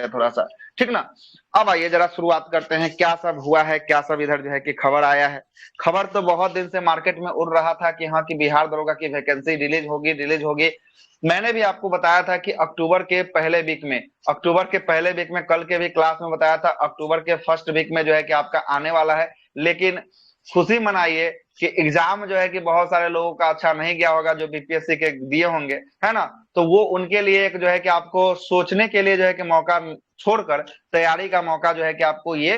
है थोड़ा सा, ठीक ना। अब आइए जरा शुरुआत करते हैं, क्या सब हुआ है, क्या सब इधर जो है कि खबर आया है। खबर तो बहुत दिन से मार्केट में उड़ रहा था कि हाँ कि बिहार दरोगा की वैकेंसी रिलीज होगी। मैंने भी आपको बताया था कि अक्टूबर के पहले वीक में, कल के भी क्लास में बताया था, अक्टूबर के फर्स्ट वीक में जो है कि आपका आने वाला है। लेकिन खुशी मनाइए कि एग्जाम जो है कि बहुत सारे लोगों का अच्छा नहीं गया होगा, जो बीपीएससी के दिए होंगे, है ना। तो वो उनके लिए एक जो है कि आपको सोचने के लिए जो है कि मौका छोड़कर तैयारी का मौका जो है कि आपको ये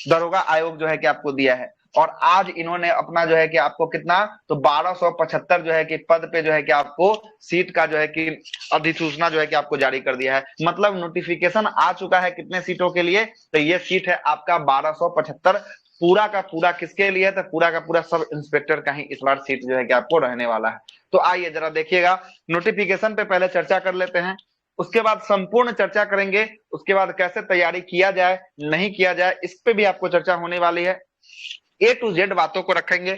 दरोगा आयोग जो है कि आपको दिया है। और आज इन्होंने अपना जो है कि आपको कितना, तो 1275 जो है कि पद पे जो है कि आपको सीट का जो है कि अधिसूचना जो है कि आपको जारी कर दिया है। मतलब नोटिफिकेशन आ चुका है कितने सीटों के लिए, तो ये सीट है आपका 1275। पूरा का पूरा किसके लिए, तो पूरा का पूरा सब इंस्पेक्टर का ही इस बार सीट जो है कि आपको रहने वाला है। तो आइए जरा देखिएगा, नोटिफिकेशन पे पहले चर्चा कर लेते हैं, उसके बाद संपूर्ण चर्चा करेंगे, उसके बाद कैसे तैयारी किया जाए नहीं किया जाए इस पे भी आपको चर्चा होने वाली है। ए टू जेड बातों को रखेंगे।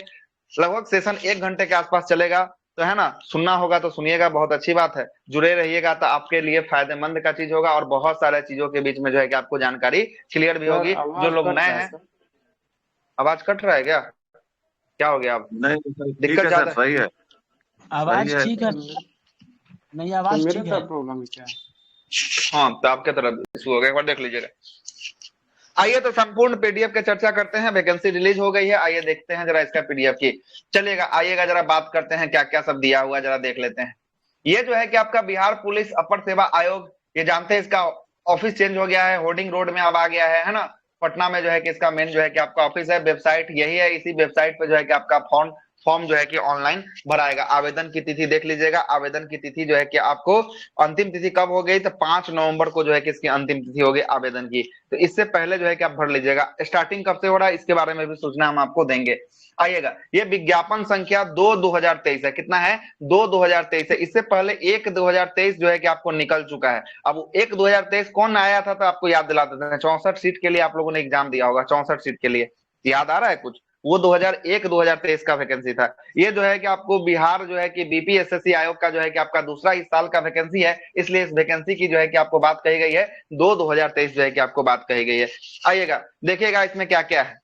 लगभग सेशन 1 घंटे के आसपास चलेगा, तो है ना, सुनना होगा तो सुनिएगा, बहुत अच्छी बात है। जुड़े रहिएगा तो आपके लिए फायदेमंद का चीज होगा, और बहुत सारे चीजों के बीच में जो है कि आपको जानकारी क्लियर भी सर होगी। जो आवाज लोग कट नए रहा है हैं, सर। आवाज कट रहा है क्या, क्या हो गया अब, नहीं सर, ठीक दिक्कत है सर, ज्यादा है? सही है, सही आवाज है। ठीक है, नहीं आवाज मेरे ठीक है। साथ प्रॉब्लम है क्या? हाँ, तो आपके तरफ इशू हो गया, एक बार देख लीजिएगा। आइए तो संपूर्ण पीडीएफ की चर्चा करते हैं। वैकेंसी रिलीज हो गई है, आइए देखते हैं जरा इसका पीडीएफ की। चलिएगा, आइएगा जरा बात करते हैं क्या क्या सब दिया हुआ है, जरा देख लेते हैं। ये जो है कि आपका बिहार पुलिस अपर सेवा आयोग, ये जानते हैं इसका ऑफिस चेंज हो गया है, होर्डिंग रोड में अब आ गया है ना। पटना में जो है कि इसका मेन जो है कि आपका ऑफिस है, वेबसाइट यही है, इसी वेबसाइट पे जो है कि आपका फॉर्म फॉर्म जो है कि ऑनलाइन भराएगा। आवेदन की तिथि देख लीजिएगा, आवेदन की तिथि जो है कि आपको, अंतिम तिथि कब हो गई, तो 5 नवंबर को जो है कि इसकी अंतिम तिथि हो गई आवेदन की। तो इससे पहले जो है कि आप भर लीजिएगा। स्टार्टिंग कब से हो रहा है इसके बारे में भी सूचना हम आपको देंगे। आइएगा, ये विज्ञापन संख्या 2/2023 है। कितना है, 2/2023 है। इससे पहले 1/2023 जो है कि आपको निकल चुका है। अब 1/2023 कौन आया था, तो आपको याद दिला देते हैं। 64 सीट के लिए आप लोगों ने एग्जाम दिया होगा, 64 सीट के लिए याद आ रहा है कुछ, वो 2001-2023 का वैकेंसी था। ये जो है कि आपको बिहार जो है कि बीपीएसएससी आयोग का जो है कि आपका दूसरा इस साल का वैकेंसी है, इसलिए इस वैकेंसी की जो है कि आपको बात कही गई है, 2/2023 जो है कि आपको बात कही गई है। आइएगा देखिएगा इसमें क्या क्या है।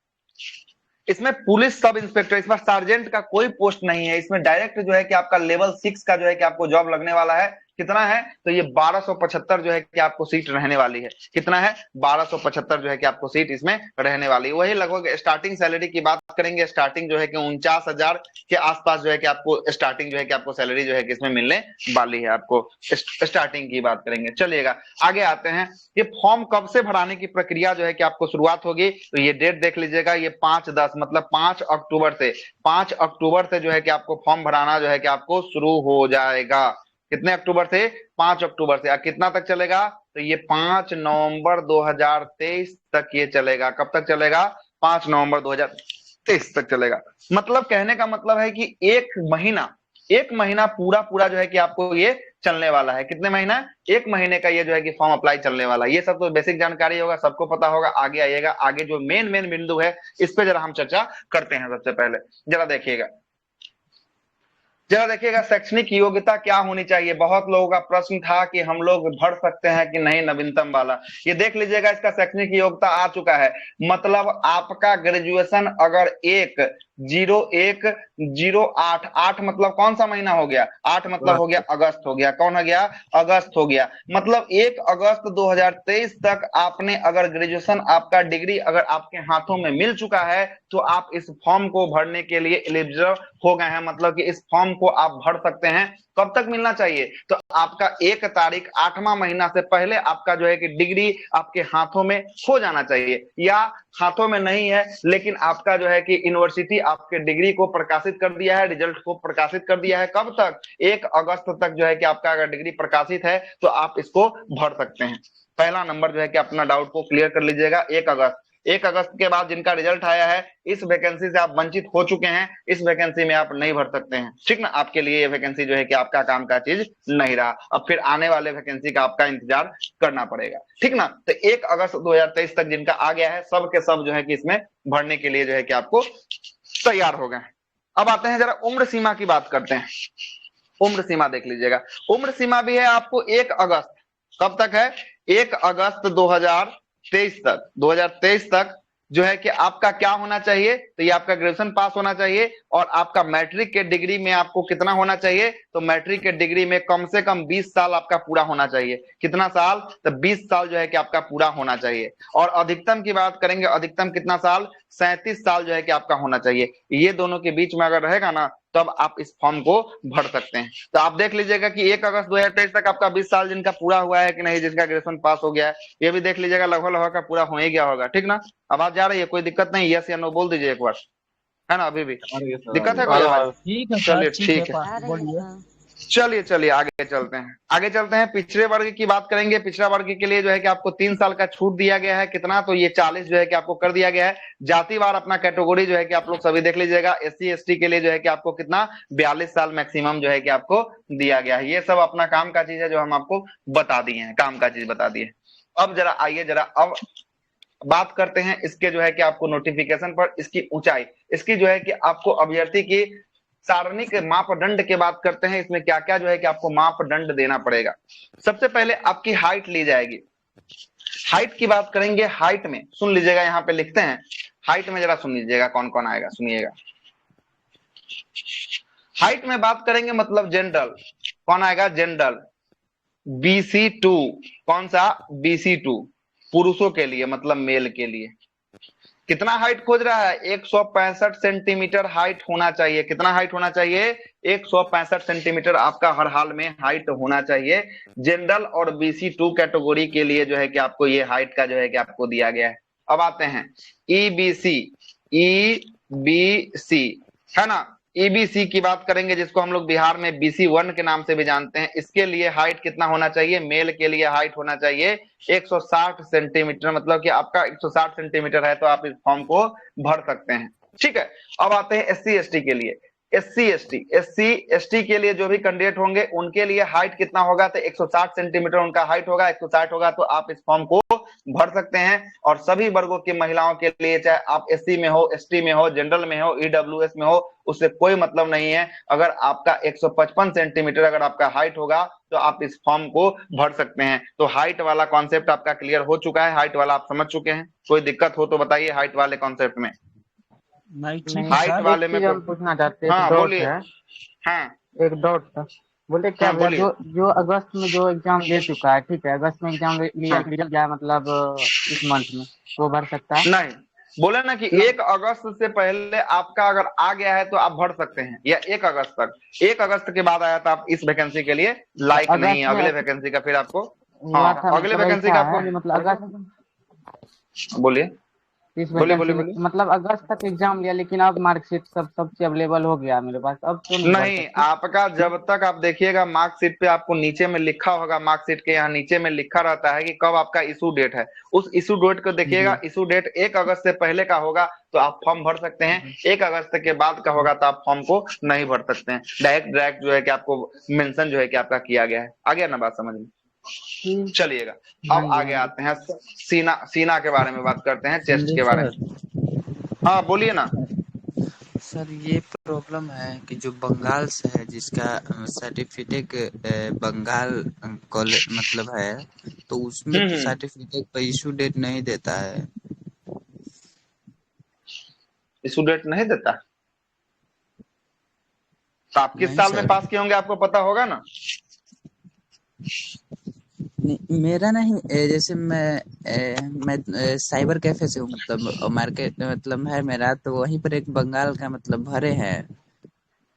इसमें पुलिस सब इंस्पेक्टर, इस बार सार्जेंट का कोई पोस्ट नहीं है, इसमें डायरेक्ट जो है कि आपका लेवल 6 का जो है कि आपको जॉब लगने वाला है। कितना है, तो ये 1275 जो है कि आपको सीट रहने वाली है। कितना है, 1275 जो है कि आपको सीट इसमें रहने वाली है। वही लगभग स्टार्टिंग सैलरी की बात करेंगे, स्टार्टिंग जो है कि 49,000 के आसपास जो है कि आपको स्टार्टिंग जो है कि आपको सैलरी जो है कि इसमें मिलने वाली है। आपको स्टार्टिंग की बात करेंगे। चलिएगा आगे आते हैं। ये फॉर्म कब से भराने की प्रक्रिया जो है कि आपको शुरुआत होगी, तो ये डेट देख लीजिएगा, ये 5/10 मतलब 5 अक्टूबर से, 5 अक्टूबर से जो है कि आपको फॉर्म भराना जो है कि आपको शुरू हो जाएगा। कितने अक्टूबर से, 5 अक्टूबर से। कितना तक चलेगा, तो ये 5 नवंबर 2023 तक ये चलेगा। कब तक चलेगा, 5 नवंबर 2023 तक चलेगा। मतलब कहने का मतलब है कि एक महीना पूरा पूरा जो है कि आपको ये चलने वाला है। कितने महीना, 1 महीने का ये जो है कि फॉर्म अप्लाई चलने वाला है। ये सब तो बेसिक जानकारी होगा, सबको पता होगा। आगे आइएगा, आगे जो मेन मेन बिंदु है इस पे जरा हम चर्चा करते हैं। सबसे पहले जरा देखिएगा शैक्षणिक योग्यता क्या होनी चाहिए। बहुत लोगों का प्रश्न था कि हम लोग भर सकते हैं कि नहीं नवीनतम वाला। ये देख लीजिएगा, इसका शैक्षणिक योग्यता आ चुका है। मतलब आपका ग्रेजुएशन अगर 1/01/08, 8 मतलब कौन सा महीना हो गया, 8 मतलब हो गया अगस्त हो गया। कौन हो गया, अगस्त हो गया। मतलब 1 अगस्त 2023 तक आपने अगर ग्रेजुएशन, आपका डिग्री अगर आपके हाथों में मिल चुका है, तो आप इस फॉर्म को भरने के लिए एलिजिबल हो गए हैं। मतलब कि इस फॉर्म को आप भर सकते हैं। कब तक मिलना चाहिए, तो आपका 1 तारीख 8वां महीना से पहले आपका जो है कि डिग्री आपके हाथों में हो जाना चाहिए। या हाथों में नहीं है लेकिन आपका जो है कि यूनिवर्सिटी आपके डिग्री को प्रकाशित कर दिया है, रिजल्ट को प्रकाशित कर दिया है। कब तक, 1 अगस्त तक जो है कि आपका अगर डिग्री प्रकाशित है तो आप इसको भर सकते हैं। पहला नंबर जो है कि अपना डाउट को क्लियर कर लीजिएगा। 1 अगस्त के बाद जिनका रिजल्ट आया है, इस वैकेंसी से आप वंचित हो चुके हैं, इस वैकेंसी में आप नहीं भर सकते हैं। ठीक ना, आपके लिए ये वैकेंसी जो है कि आपका काम का चीज नहीं रहा। अब फिर आने वाले वैकेंसी का आपका इंतजार करना पड़ेगा। ठीक ना, तो 1 अगस्त 2023 तक जिनका आ गया है, सब के सब जो है कि इसमें भरने के लिए जो है कि आपको तैयार हो गए। अब आते हैं जरा उम्र सीमा की बात करते हैं। उम्र सीमा देख लीजिएगा, उम्र सीमा भी है आपको 1 अगस्त। कब तक है, 1 अगस्त 2023 तक जो है कि आपका क्या होना चाहिए, तो ये आपका ग्रेजुएशन पास होना चाहिए और आपका मैट्रिक के डिग्री में आपको कितना होना चाहिए, तो मैट्रिक के डिग्री में कम से कम 20 साल आपका पूरा होना चाहिए। कितना साल, तो 20 साल जो है कि आपका पूरा होना चाहिए। और अधिकतम की बात करेंगे, अधिकतम कितना साल, 37 साल जो है कि आपका होना चाहिए। ये दोनों के बीच में अगर रहेगा ना, तब आप इस फॉर्म को भर सकते हैं। तो आप देख लीजिएगा कि 1 अगस्त 2023 तक आपका 20 साल जिनका पूरा हुआ है कि नहीं, जिनका ग्रेजुएशन पास हो गया है, ये भी देख लीजिएगा लगभग लगभग का पूरा हो ही गया होगा। ठीक ना, आवाज जा रही है, कोई दिक्कत नहीं, यस या नो बोल दीजिए एक बार, है ना। अभी भी दिक्कत है कोई आवाज? ठीक है सर, चलिए ठीक है, ठीक है, बोलिए। चलिए चलिए आगे चलते हैं, आगे चलते हैं। पिछड़े वर्ग की बात करेंगे। पिछड़ा वर्ग के लिए जो है कि आपको 3 साल का छूट दिया गया है। कितना, तो ये 40 जो है कि आपको कर दिया गया है। जातिवार अपना कैटेगरी जो है कि आप लोग सभी देख लीजिएगा। SC ST के लिए जो है कि आपको कितना, 42 साल मैक्सिमम जो है कि आपको दिया गया है। ये सब अपना काम का चीज है जो हम आपको बता दिए हैं, काम का चीज बता दिए। अब जरा आइए, जरा अब बात करते हैं इसके जो है कि आपको नोटिफिकेशन पर इसकी ऊंचाई, इसकी जो है कि आपको अभ्यर्थी की सारणिक मापदंड की बात करते हैं। इसमें क्या क्या जो है कि आपको मापदंड देना पड़ेगा। सबसे पहले आपकी हाइट ली जाएगी। हाइट की बात करेंगे। हाइट में सुन लीजिएगा, यहाँ पे लिखते हैं हाइट में, जरा सुन लीजिएगा कौन कौन आएगा, सुनिएगा। हाइट में बात करेंगे मतलब जनरल, कौन आएगा, जनरल BC2। कौन सा, BC2, पुरुषों के लिए मतलब मेल के लिए। कितना हाइट खोज रहा है, 165 सेंटीमीटर हाइट होना चाहिए। कितना हाइट होना चाहिए, 165 सेंटीमीटर आपका हर हाल में हाइट होना चाहिए। जनरल और BC2 कैटेगरी के लिए जो है कि आपको ये हाइट का जो है कि आपको दिया गया है। अब आते हैं EBC, EBC है ना। EBC की बात करेंगे, जिसको हम लोग बिहार में BC1 के नाम से भी जानते हैं। इसके लिए हाइट कितना होना चाहिए, मेल के लिए हाइट होना चाहिए 160 सेंटीमीटर। मतलब कि आपका 160 सेंटीमीटर है तो आप इस फॉर्म को भर सकते हैं। ठीक है, अब आते हैं SC ST के लिए। SC ST के लिए जो भी कैंडिडेट होंगे उनके लिए हाइट कितना होगा, तो 160 सेंटीमीटर उनका हाइट होगा। 160 होगा तो आप इस फॉर्म को भर सकते हैं। और सभी वर्गों की महिलाओं के लिए, चाहे आप SC में हो, ST में हो, जनरल में हो, EWS में हो, उससे कोई मतलब नहीं है। अगर आपका 155 सेंटीमीटर अगर आपका हाइट होगा तो आप इस फॉर्म को भर सकते हैं। तो हाइट वाला कॉन्सेप्ट आपका क्लियर हो चुका है, हाइट वाला आप समझ चुके हैं। कोई दिक्कत हो तो बताइए हाइट वाले कॉन्सेप्ट में। नहीं, ठीक है हाइट सर। वाले में हम पूछना चाहते हैं, एक हाँ डाउट बोलिए। है। हाँ एक डाउट था, बोले क्या हाँ भैया, बोलिए। जो अगस्त में जो एग्जाम दे चुका है, ठीक है, अगस्त में एग्जाम लिया, हाँ रिजल्ट गया मतलब इस मंथ में, वो भर सकता है? नहीं, बोले ना कि 1 अगस्त से पहले आपका अगर आ गया है तो आप भर सकते हैं, या 1 अगस्त तक। 1 अगस्त के बाद आया तो आप इस वैकेंसी के लिए लायक नहीं अगस्त है। में अगले वैकेंसी का फिर आपको, हुआ हाँ था, अगले मतलब वैकेंसी का ऐसा है आपको, कि मतलब अगस्त बोलिए इस बोलिए वैकेंसी बोलिए में, बोलिए। मतलब अगस्त तक एग्जाम लिया, लेकिन अब मार्कशीट सब चीज अवेलेबल हो गया मेरे पास, अब तो नहीं भर नहीं, सकते? आपका जब तक आप देखिएगा मार्कशीट पे आपको नीचे में लिखा होगा, मार्कशीट के यहाँ नीचे में लिखा रहता है कि कब आपका इशू डेट है। उस इशू डेट को जी। देखिएगा। इशू डेट 1 अगस्त से पहले का होगा तो आप फॉर्म भर सकते हैं। 1 अगस्त के बाद का होगा तो आप फॉर्म को नहीं भर सकते हैं। डायरेक्ट डायरेक्ट जो है कि आपको मेंशन जो है कि आपका किया गया है। आ गया ना बात समझ में? ठीक। चलिएगा, हाँ अब जी, आगे हाँ जी। आते हैं सीना, सीना के बारे में बात करते हैं, चेस्ट संजय के बारे में। सर, हाँ बोलिए ना। सर ये प्रॉब्लम है कि जो बंगाल से है, जिसका सर्टिफिकेट बंगाल कॉलेज मतलब है, तो उसमें तो हम्म, सर्टिफिकेट पर इशू डेट नहीं देता है। इशू डेट नहीं देता। तो आप किस नहीं साल में सर, पास किए होंगे आपको पता होगा ना। मेरा नहीं, जैसे मैं साइबर कैफे से हूँ, मतलब मार्केट मतलब है मेरा, तो वहीं पर एक बंगाल का मतलब भरे हैं,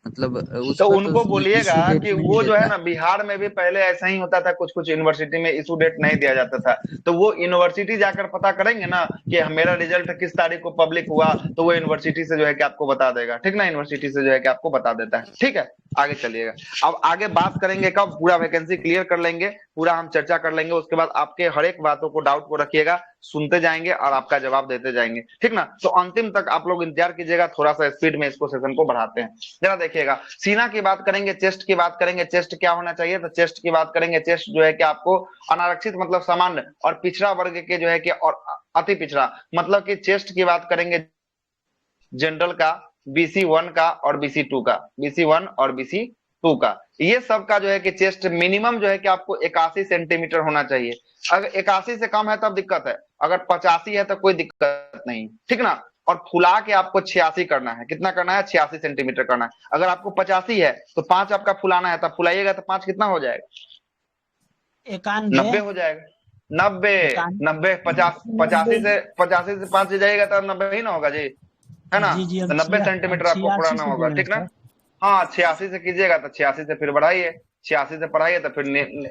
मतलब तो उसका तो उनको उसमें बोलिएगा इशू डेट कि नहीं वो जो है देता। ना, बिहार में भी पहले ऐसा ही होता था, कुछ कुछ यूनिवर्सिटी में इशू डेट नहीं दिया जाता था। तो वो यूनिवर्सिटी जाकर पता करेंगे ना कि मेरा रिजल्ट किस तारीख को पब्लिक हुआ, तो वो यूनिवर्सिटी से जो है कि आपको बता देगा। ठीक ना, यूनिवर्सिटी से जो है कि आपको बता देता है। ठीक है, आगे चलिएगा। अब आगे बात करेंगे कब, पूरा वैकेंसी क्लियर कर लेंगे, पूरा हम चर्चा कर लेंगे। उसके बाद आपके हर एक बातों को, डाउट को रखिएगा, सुनते जाएंगे और आपका जवाब देते जाएंगे। ठीक ना, तो अंतिम तक आप लोग इंतजार कीजिएगा। थोड़ा सा स्पीड में इसको सेशन को बढ़ाते हैं। जरा देखिएगा, सीना की बात करेंगे, चेस्ट की बात करेंगे। चेस्ट क्या होना चाहिए, तो चेस्ट की बात करेंगे। चेस्ट जो है कि आपको अनारक्षित मतलब सामान्य और पिछड़ा वर्ग के जो है कि, और अति पिछड़ा, मतलब कि चेस्ट की बात करेंगे जनरल का, BC1 का और BC2 का, BC1 और BC2 का। ये सब का जो है कि चेस्ट मिनिमम जो है कि आपको 81 सेंटीमीटर होना चाहिए। अगर 81 से कम है तब दिक्कत है, अगर 85 है तो कोई दिक्कत नहीं, ठीक ना। और फुला के आपको 86 करना है, कितना करना है, 86 सेंटीमीटर करना है। अगर आपको 85 है तो 5 आपका फुलाना है, तब फुलाइएगा तो 5 कितना हो जाएगा, 91 90 हो जाएगा। 90 91 90 50 85 से 5 जाएगा तब 90 ही ना होगा जी, है ना। जी तो हम 90 सेंटीमीटर आपको 86 फुलाना से होगा, बोल रहे ठीक हैं ना। सर। हाँ 86 से कीजिएगा तो 86 से फिर बढ़ाइए, 86 से बढ़ाइए तो फिर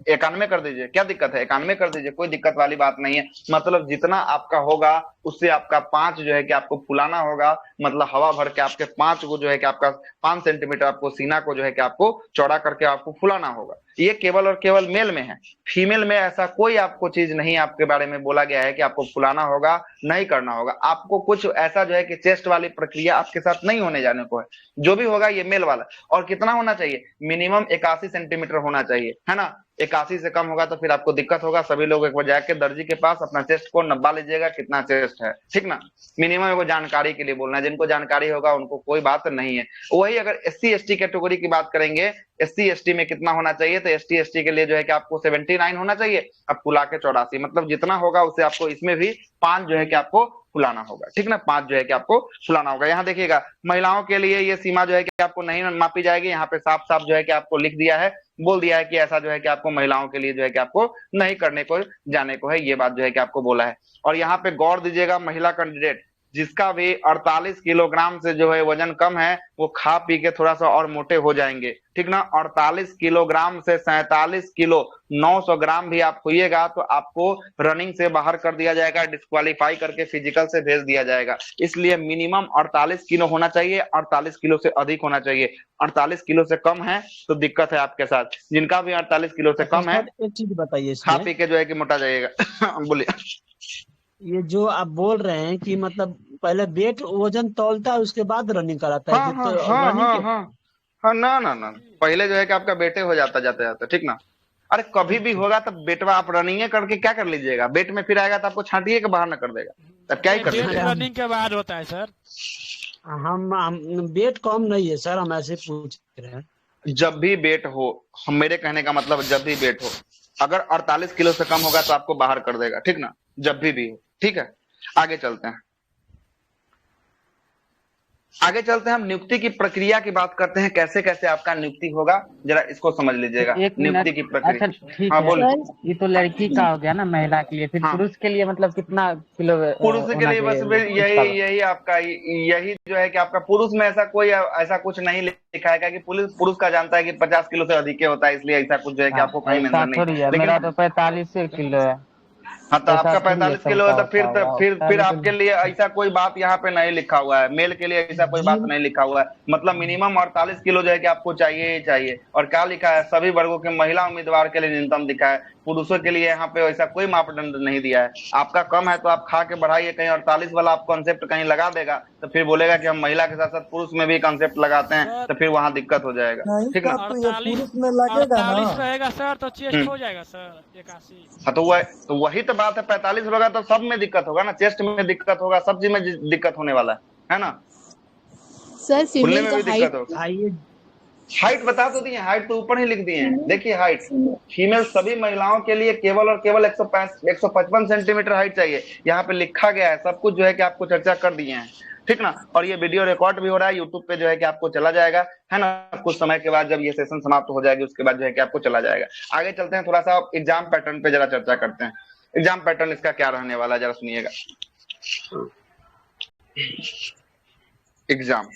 91 कर दीजिए, क्या दिक्कत है, 91 कर दीजिए, कोई दिक्कत वाली बात नहीं है। मतलब जितना आपका होगा उससे आपका 5 जो है कि आपको फुलाना होगा, मतलब हवा भर के आपके 5 को जो है कि आपका 5 सेंटीमीटर आपको सीना को जो है कि आपको चौड़ा करके आपको फुलाना होगा। ये केवल और केवल मेल में है, फीमेल में ऐसा कोई आपको चीज नहीं आपके बारे में बोला गया है कि आपको फुलाना होगा, नहीं करना होगा। आपको कुछ ऐसा जो है कि चेस्ट वाली प्रक्रिया आपके साथ नहीं होने जाने को है, जो भी होगा ये मेल वाला। और कितना होना चाहिए, मिनिमम 81 सेंटीमीटर होना चाहिए, है ना। 81 से कम होगा तो फिर आपको दिक्कत होगा। सभी लोग एक बार जाके दर्जी के पास अपना चेस्ट को नब्बा लीजिएगा कितना चेस्ट है, ठीक ना। मिनिमम वो जानकारी के लिए बोलना है, जिनको जानकारी होगा उनको कोई बात नहीं है। वही अगर SC ST कैटेगरी की बात करेंगे, SC ST में कितना होना चाहिए, तो ST ST के लिए जो है कि आपको 79 होना चाहिए, अब फुला के 84, मतलब जितना होगा उससे आपको इसमें भी 5 जो है कि आपको फुलाना होगा, ठीक ना। 5 जो है कि आपको फुलाना होगा। यहाँ देखिएगा महिलाओं के लिए ये सीमा जो है कि आपको नहीं मापी जाएगी, यहाँ पे साफ साफ जो है कि आपको लिख दिया है, बोल दिया है कि ऐसा जो है कि आपको महिलाओं के लिए जो है कि आपको नहीं करने को जाने को है, ये बात जो है कि आपको बोला है। और यहाँ पे गौर दीजिएगा, महिला कैंडिडेट जिसका भी 48 किलोग्राम से जो है वजन कम है, वो खा पी के थोड़ा सा और मोटे हो जाएंगे, ठीक ना। 48 किलोग्राम से 47 किलो 900 ग्राम भी आप होइएगा तो आपको रनिंग से बाहर कर दिया जाएगा, डिस्क्वालीफाई करके फिजिकल से भेज दिया जाएगा। इसलिए मिनिमम 48 किलो होना चाहिए, 48 किलो से अधिक होना चाहिए। 48 किलो से कम है तो दिक्कत है आपके साथ, जिनका भी 48 किलो से अच्छा कम है सर एक चीज बताइए खा इसमें, पी के जो है कि मोटा जाइएगा। बोलिए। ये जो आप बोल रहे हैं कि मतलब पहले वेट वजन तौलता है उसके बाद रनिंग कराता है, हाँ फिर हाँ तो हाँ रनिंग हाँ के हाँ हाँ, ना ना ना, पहले जो है कि आपका बेटे हो जाता जाते जाते, ठीक ना। अरे कभी भी होगा तब बेटवा आप रनिंग करके क्या कर लीजिएगा, बेट में फिर आएगा तो आपको छांटिए के बाहर ना कर देगा, तब क्या ही कर वेट अरे लीजिएगा। रनिंग के बाद होता है सर। हम वेट कम नहीं है सर, हम ऐसे पूछ रहे हैं। जब भी बेट हो, हम मेरे कहने का मतलब जब भी बेट हो, अगर 48 किलो से कम होगा तो आपको बाहर कर देगा, ठीक ना, जब भी हो, ठीक है। आगे चलते हैं, आगे चलते हैं, हम नियुक्ति की प्रक्रिया की बात करते हैं, कैसे कैसे आपका नियुक्ति होगा, जरा इसको समझ लीजिएगा, एक मिनट, नियुक्ति की अच्छा प्रक्रिया। ठीक हाँ है, बोल। ये तो लड़की का हो गया ना, महिला के लिए। फिर हाँ पुरुष के लिए मतलब कितना किलो पुरुष के होना लिए बस चाहिए यही उसका? यही आपका यही जो है कि आपका पुरुष में ऐसा कोई ऐसा कुछ नहीं लिखा है कि पुरुष पुरुष का जानता है कि 50 किलो से अधिक होता है, इसलिए ऐसा कुछ जो है कि हाँ, आपको कहीं ऐसा मेंशन नहीं, थोड़ी है, लेकिन मेरा तो 45 किलो है। हाँ तो ऐसा आपका थोड़ी है 45 किलो है सबका तो होता होगा, उसका फिर भी तो। आपके लिए ऐसा कोई बात यहाँ पे नहीं लिखा हुआ है, मेल के लिए ऐसा कोई बात जी नहीं लिखा हुआ है। मतलब मिनिमम 48 किलो जो है कि आपको चाहिए ही चाहिए। और क्या लिखा है, सभी वर्गों के महिला उम्मीदवार के लिए न्यूनतम लिखा है, पुरुषों के लिए यहाँ पे ऐसा कोई मापदंड नहीं दिया है। आपका कम है तो आप खा के बढ़ाइए, कहीं 48 वाला आप कॉन्सेप्ट कहीं लगा देगा तो फिर बोलेगा कि हम महिला के साथ साथ पुरुष में भी कॉन्सेप्ट लगाते हैं, सर तो फिर वहां दिक्कत हो जाएगा, नहीं ठीक ना। साहब, तो ये 48 पुरुष में लगेगा ना। 48 रहेगा सर तो चेस्ट हो जाएगा सर 81। हाँ तो वही तो बात है, 45 होगा तो सब में दिक्कत होगा ना, चेस्ट में दिक्कत होगा, सब चीज में दिक्कत होने वाला है ना। सर खुलने फीमेल में का भी दिक्कत होगा। आइए हाइट बता तो दिए, हाइट तो ऊपर ही लिख दिए हैं, देखिए हाइट फीमेल सभी महिलाओं के लिए केवल और केवल 155 सेंटीमीटर हाइट चाहिए, यहाँ पे लिखा गया है, सब कुछ जो है कि आपको चर्चा कर दिए हैं, ठीक ना। और ये वीडियो रिकॉर्ड भी हो रहा है, यूट्यूब पे जो है कि आपको चला जाएगा, है ना। कुछ समय के बाद जब ये सेशन समाप्त हो जाएगी उसके बाद जो है कि आपको चला जाएगा। आगे चलते हैं, थोड़ा सा एग्जाम पैटर्न पे जरा चर्चा करते हैं। एग्जाम पैटर्न इसका क्या रहने वाला है, जरा सुनिएगा। एग्जाम,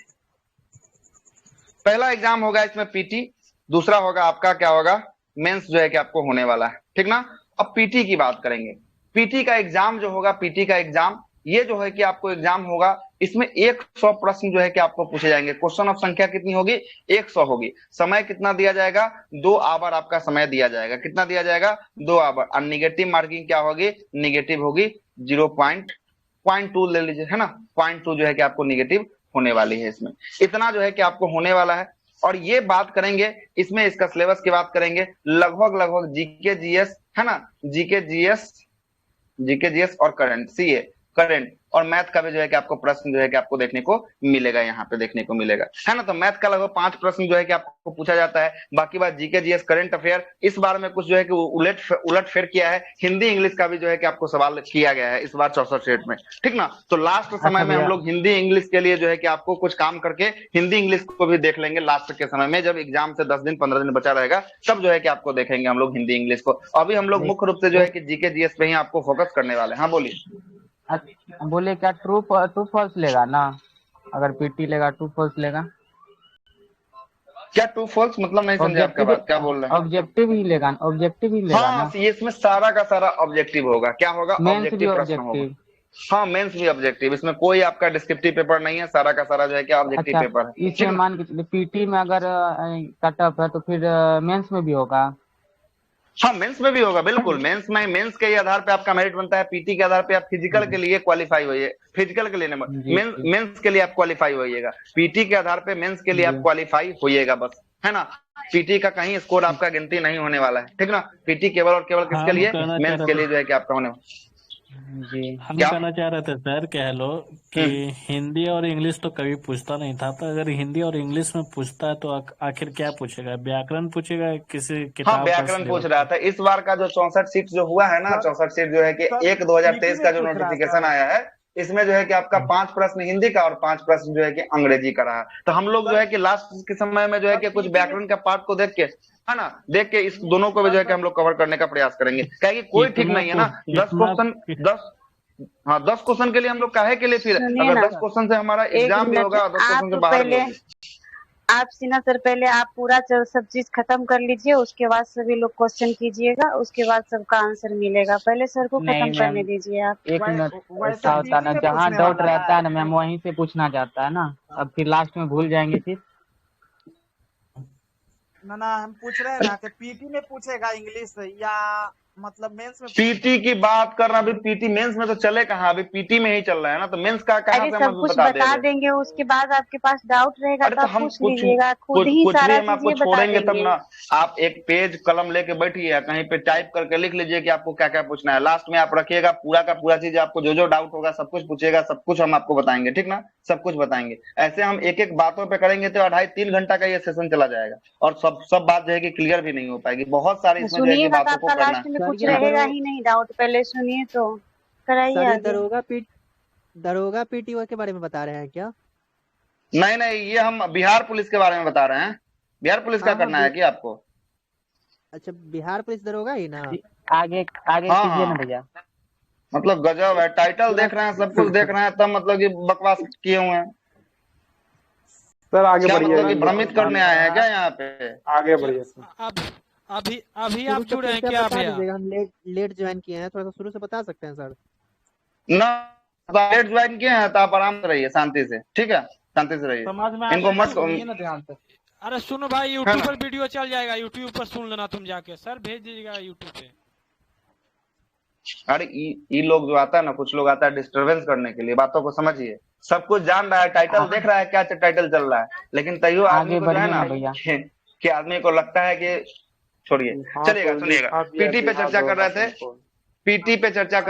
पहला एग्जाम होगा इसमें पीटी, दूसरा होगा आपका क्या होगा, मेंस जो है कि आपको होने वाला है, ठीक ना। अब पीटी की बात करेंगे, पीटी का एग्जाम जो होगा, पीटी का एग्जाम ये जो है कि आपको एग्जाम होगा, इसमें 100 प्रश्न जो है कि आपको पूछे जाएंगे। क्वेश्चन ऑफ संख्या कितनी होगी, 100 होगी। समय कितना दिया जाएगा, 2 आवर आपका समय दिया जाएगा। कितना दिया जाएगा, 2 आवर। और निगेटिव मार्किंग क्या होगी, निगेटिव होगी 0.2 ले लीजिए, है ना। 0.2 जो है कि आपको निगेटिव होने वाली है इसमें, इतना जो है कि आपको होने वाला है। और ये बात करेंगे इसमें, इसका सिलेबस की बात करेंगे, लगभग जीके जीएस, है ना, जीके जीएस और करंट सीए, करंट, और मैथ का भी जो है कि आपको प्रश्न जो है कि आपको देखने को मिलेगा, यहाँ पे देखने को मिलेगा, है ना। तो मैथ का लगभग 5 प्रश्न जो है कि आपको पूछा जाता है। बाकी बात जीके जीएस करंट अफेयर, इस बार में कुछ जो है कि उलट फेर किया है, हिंदी इंग्लिश का भी जो है कि आपको सवाल किया गया है इस बार 64 सेट में, ठीक ना। तो लास्ट समय में हम लोग हिंदी इंग्लिश के लिए जो है कि आपको कुछ काम करके हिंदी इंग्लिश को भी देख लेंगे लास्ट के समय में, जब एग्जाम से 10 दिन 15 दिन बचा रहेगा तब जो है कि आपको देखेंगे हम लोग हिंदी इंग्लिश को। अभी हम लोग मुख्य रूप से जो है कि जीके जीएस पे ही आपको फोकस करने वाले हैं। हाँ बोलिए। बोले क्या ट्रू फॉल्स लेगा ना, अगर पीटी लेगा ट्रू फॉल्स लेगा? क्या ट्रू फॉल्स मतलब नहीं समझे आपका बात, क्या बोल रहे हैं? ऑब्जेक्टिव ही लेगा हाँ ना? ये इसमें सारा का सारा ऑब्जेक्टिव होगा, क्या होगा? मेंस भी ऑब्जेक्टिव प्रश्न होगा। ऑब्जेक्टिव। हाँ मेंस भी ऑब्जेक्टिव, इसमें कोई आपका डिस्क्रिप्टिव पेपर नहीं है, सारा का सारा जो है कि ऑब्जेक्टिव अच्छा, पेपर है। इसमें मान के पीटी में अगर कट ऑफ है तो फिर मेंस में भी होगा? हाँ मेंस में भी होगा, बिल्कुल। मेंस के आधार पे आपका मेरिट बनता है, पीटी के आधार पे आप फिजिकल के लिए क्वालिफाई होइए, फिजिकल के लिए नंबर, मेंस के लिए आप क्वालिफाई होइएगा, पीटी के आधार पे मेंस के लिए आप क्वालिफाई होइएगा, बस, है ना। पीटी का कहीं स्कोर आपका गिनती नहीं होने वाला है, ठीक ना। पीटी केवल और केवल किसके लिए? मेंस के लिए जो है कि आपका होने वाला। हम क्या? कहना चाह रहे थे सर, कह लो कि हिंदी और इंग्लिश तो कभी पूछता नहीं था, तो अगर हिंदी और इंग्लिश में पूछता है तो आखिर क्या पूछेगा? व्याकरण पूछेगा, किसी हाँ किताब का व्याकरण पूछ रहा था। इस बार का जो 64 सीट जो हुआ है ना, 64 सीट जो है कि 2023 का जो नोटिफिकेशन आया है, इसमें जो है कि आपका 5 प्रश्न हिंदी का और 5 प्रश्न जो है कि अंग्रेजी का रहा। तो हम लोग जो है कि लास्ट के समय में जो है कि कुछ व्याकरण का पार्ट को देख के, है ना, देख के इस दोनों को भी जो है कि हम लोग कवर करने का प्रयास करेंगे, क्या कि कोई ठीक नहीं है ना। 10 क्वेश्चन के लिए हम लोग काहे के लिए, फिर अगर 10 क्वेश्चन से हमारा एग्जाम भी होगा, 10 क्वेश्चन से बाहर भी होगा। आप सीना सर पहले आप पूरा सब चीज खत्म कर लीजिए, उसके बाद सभी लोग क्वेश्चन कीजिएगा, उसके बाद सबका आंसर मिलेगा। पहले सर को खत्म करने दीजिए आप। एक मिनट, ऐसा होता है ना, जहाँ डाउट रहता है ना मैम वहीं से पूछना चाहता है ना, अब फिर लास्ट में भूल जाएंगे फिर। ना हम पूछ रहे हैं ना कि पीटी में पूछेगा इंग्लिश या मतलब मेंस में? पीटी की बात कर रहा, अभी पीटी मेंस में तो चले कहाँ, अभी पीटी में ही चल रहा है ना, तो मेंस का कहाँ से सब कुछ बता देंगे, उसके बाद आपके पास डाउट रहेगा तो आप पूछ लीजिएगा, खुद ही सारा चीज ये बता देंगे तब ना। आप एक पेज कलम लेके बैठिए, कहीं पे टाइप करके लिख लीजिए कि आपको क्या क्या पूछना है, लास्ट में आप रखिएगा पूरा का पूरा चीज, आपको जो जो डाउट होगा सब कुछ पूछिएगा, सब कुछ हम आपको बताएंगे, ठीक ना, सब कुछ बताएंगे। ऐसे हम एक एक बातों पे करेंगे तो 2.5-3 घंटा का ये सेशन चला जाएगा, और सब बात जो है कि क्लियर भी नहीं हो पाएगी, बहुत सारी इसमें जो है बातों को करना है। कुछ रहेगा ही नहीं डाउट, पहले सुनिए तो कराइए। दरोगा पीटी के बारे में बता रहे हैं क्या? नहीं, ये हम बिहार पुलिस के बारे में बता रहे हैं। बिहार पुलिस का करना है कि आपको? अच्छा, बिहार पुलिस दरोगा ही ना? आगे कीजिए ना भैया। मतलब गजब है, टाइटल देख रहे हैं, सब कुछ देख रहे हैं, तब मतलब कि बकवास किए हुए हैं सर। आगे बढ़िए, मतलब कि भ्रमित करने आए हैं क्या यहाँ पे? आगे बढ़िए सर। अभी आप जुड़े हैं क्या भैया? हम लेट ज्वाइन किए हैं, थोड़ा सा शुरू से बता सकते हैं सर? ना लेट ज्वाइन किए हैं तो आप आराम से रहिए, शांति से, ठीक है, शांति से रहिए, इनको मत। अरे सुनो भाई, यूट्यूब पर वीडियो चल जाएगा, यूट्यूब पर सुन लेना तुम जाके, सर भेज दीजिएगा यूट्यूब पे। अरे ये लोग जो आता है ना, कुछ लोग आता है डिस्टरबेंस करने के लिए, बातों को समझिए, सब कुछ जान रहा है, टाइटल देख रहा है क्या टाइटल चल रहा है, लेकिन तैयो आदमी को जो है ना कि आदमी को लगता है कि छोड़िए, चलिएगा, सुनिएगा। पीटी पे चर्चा कर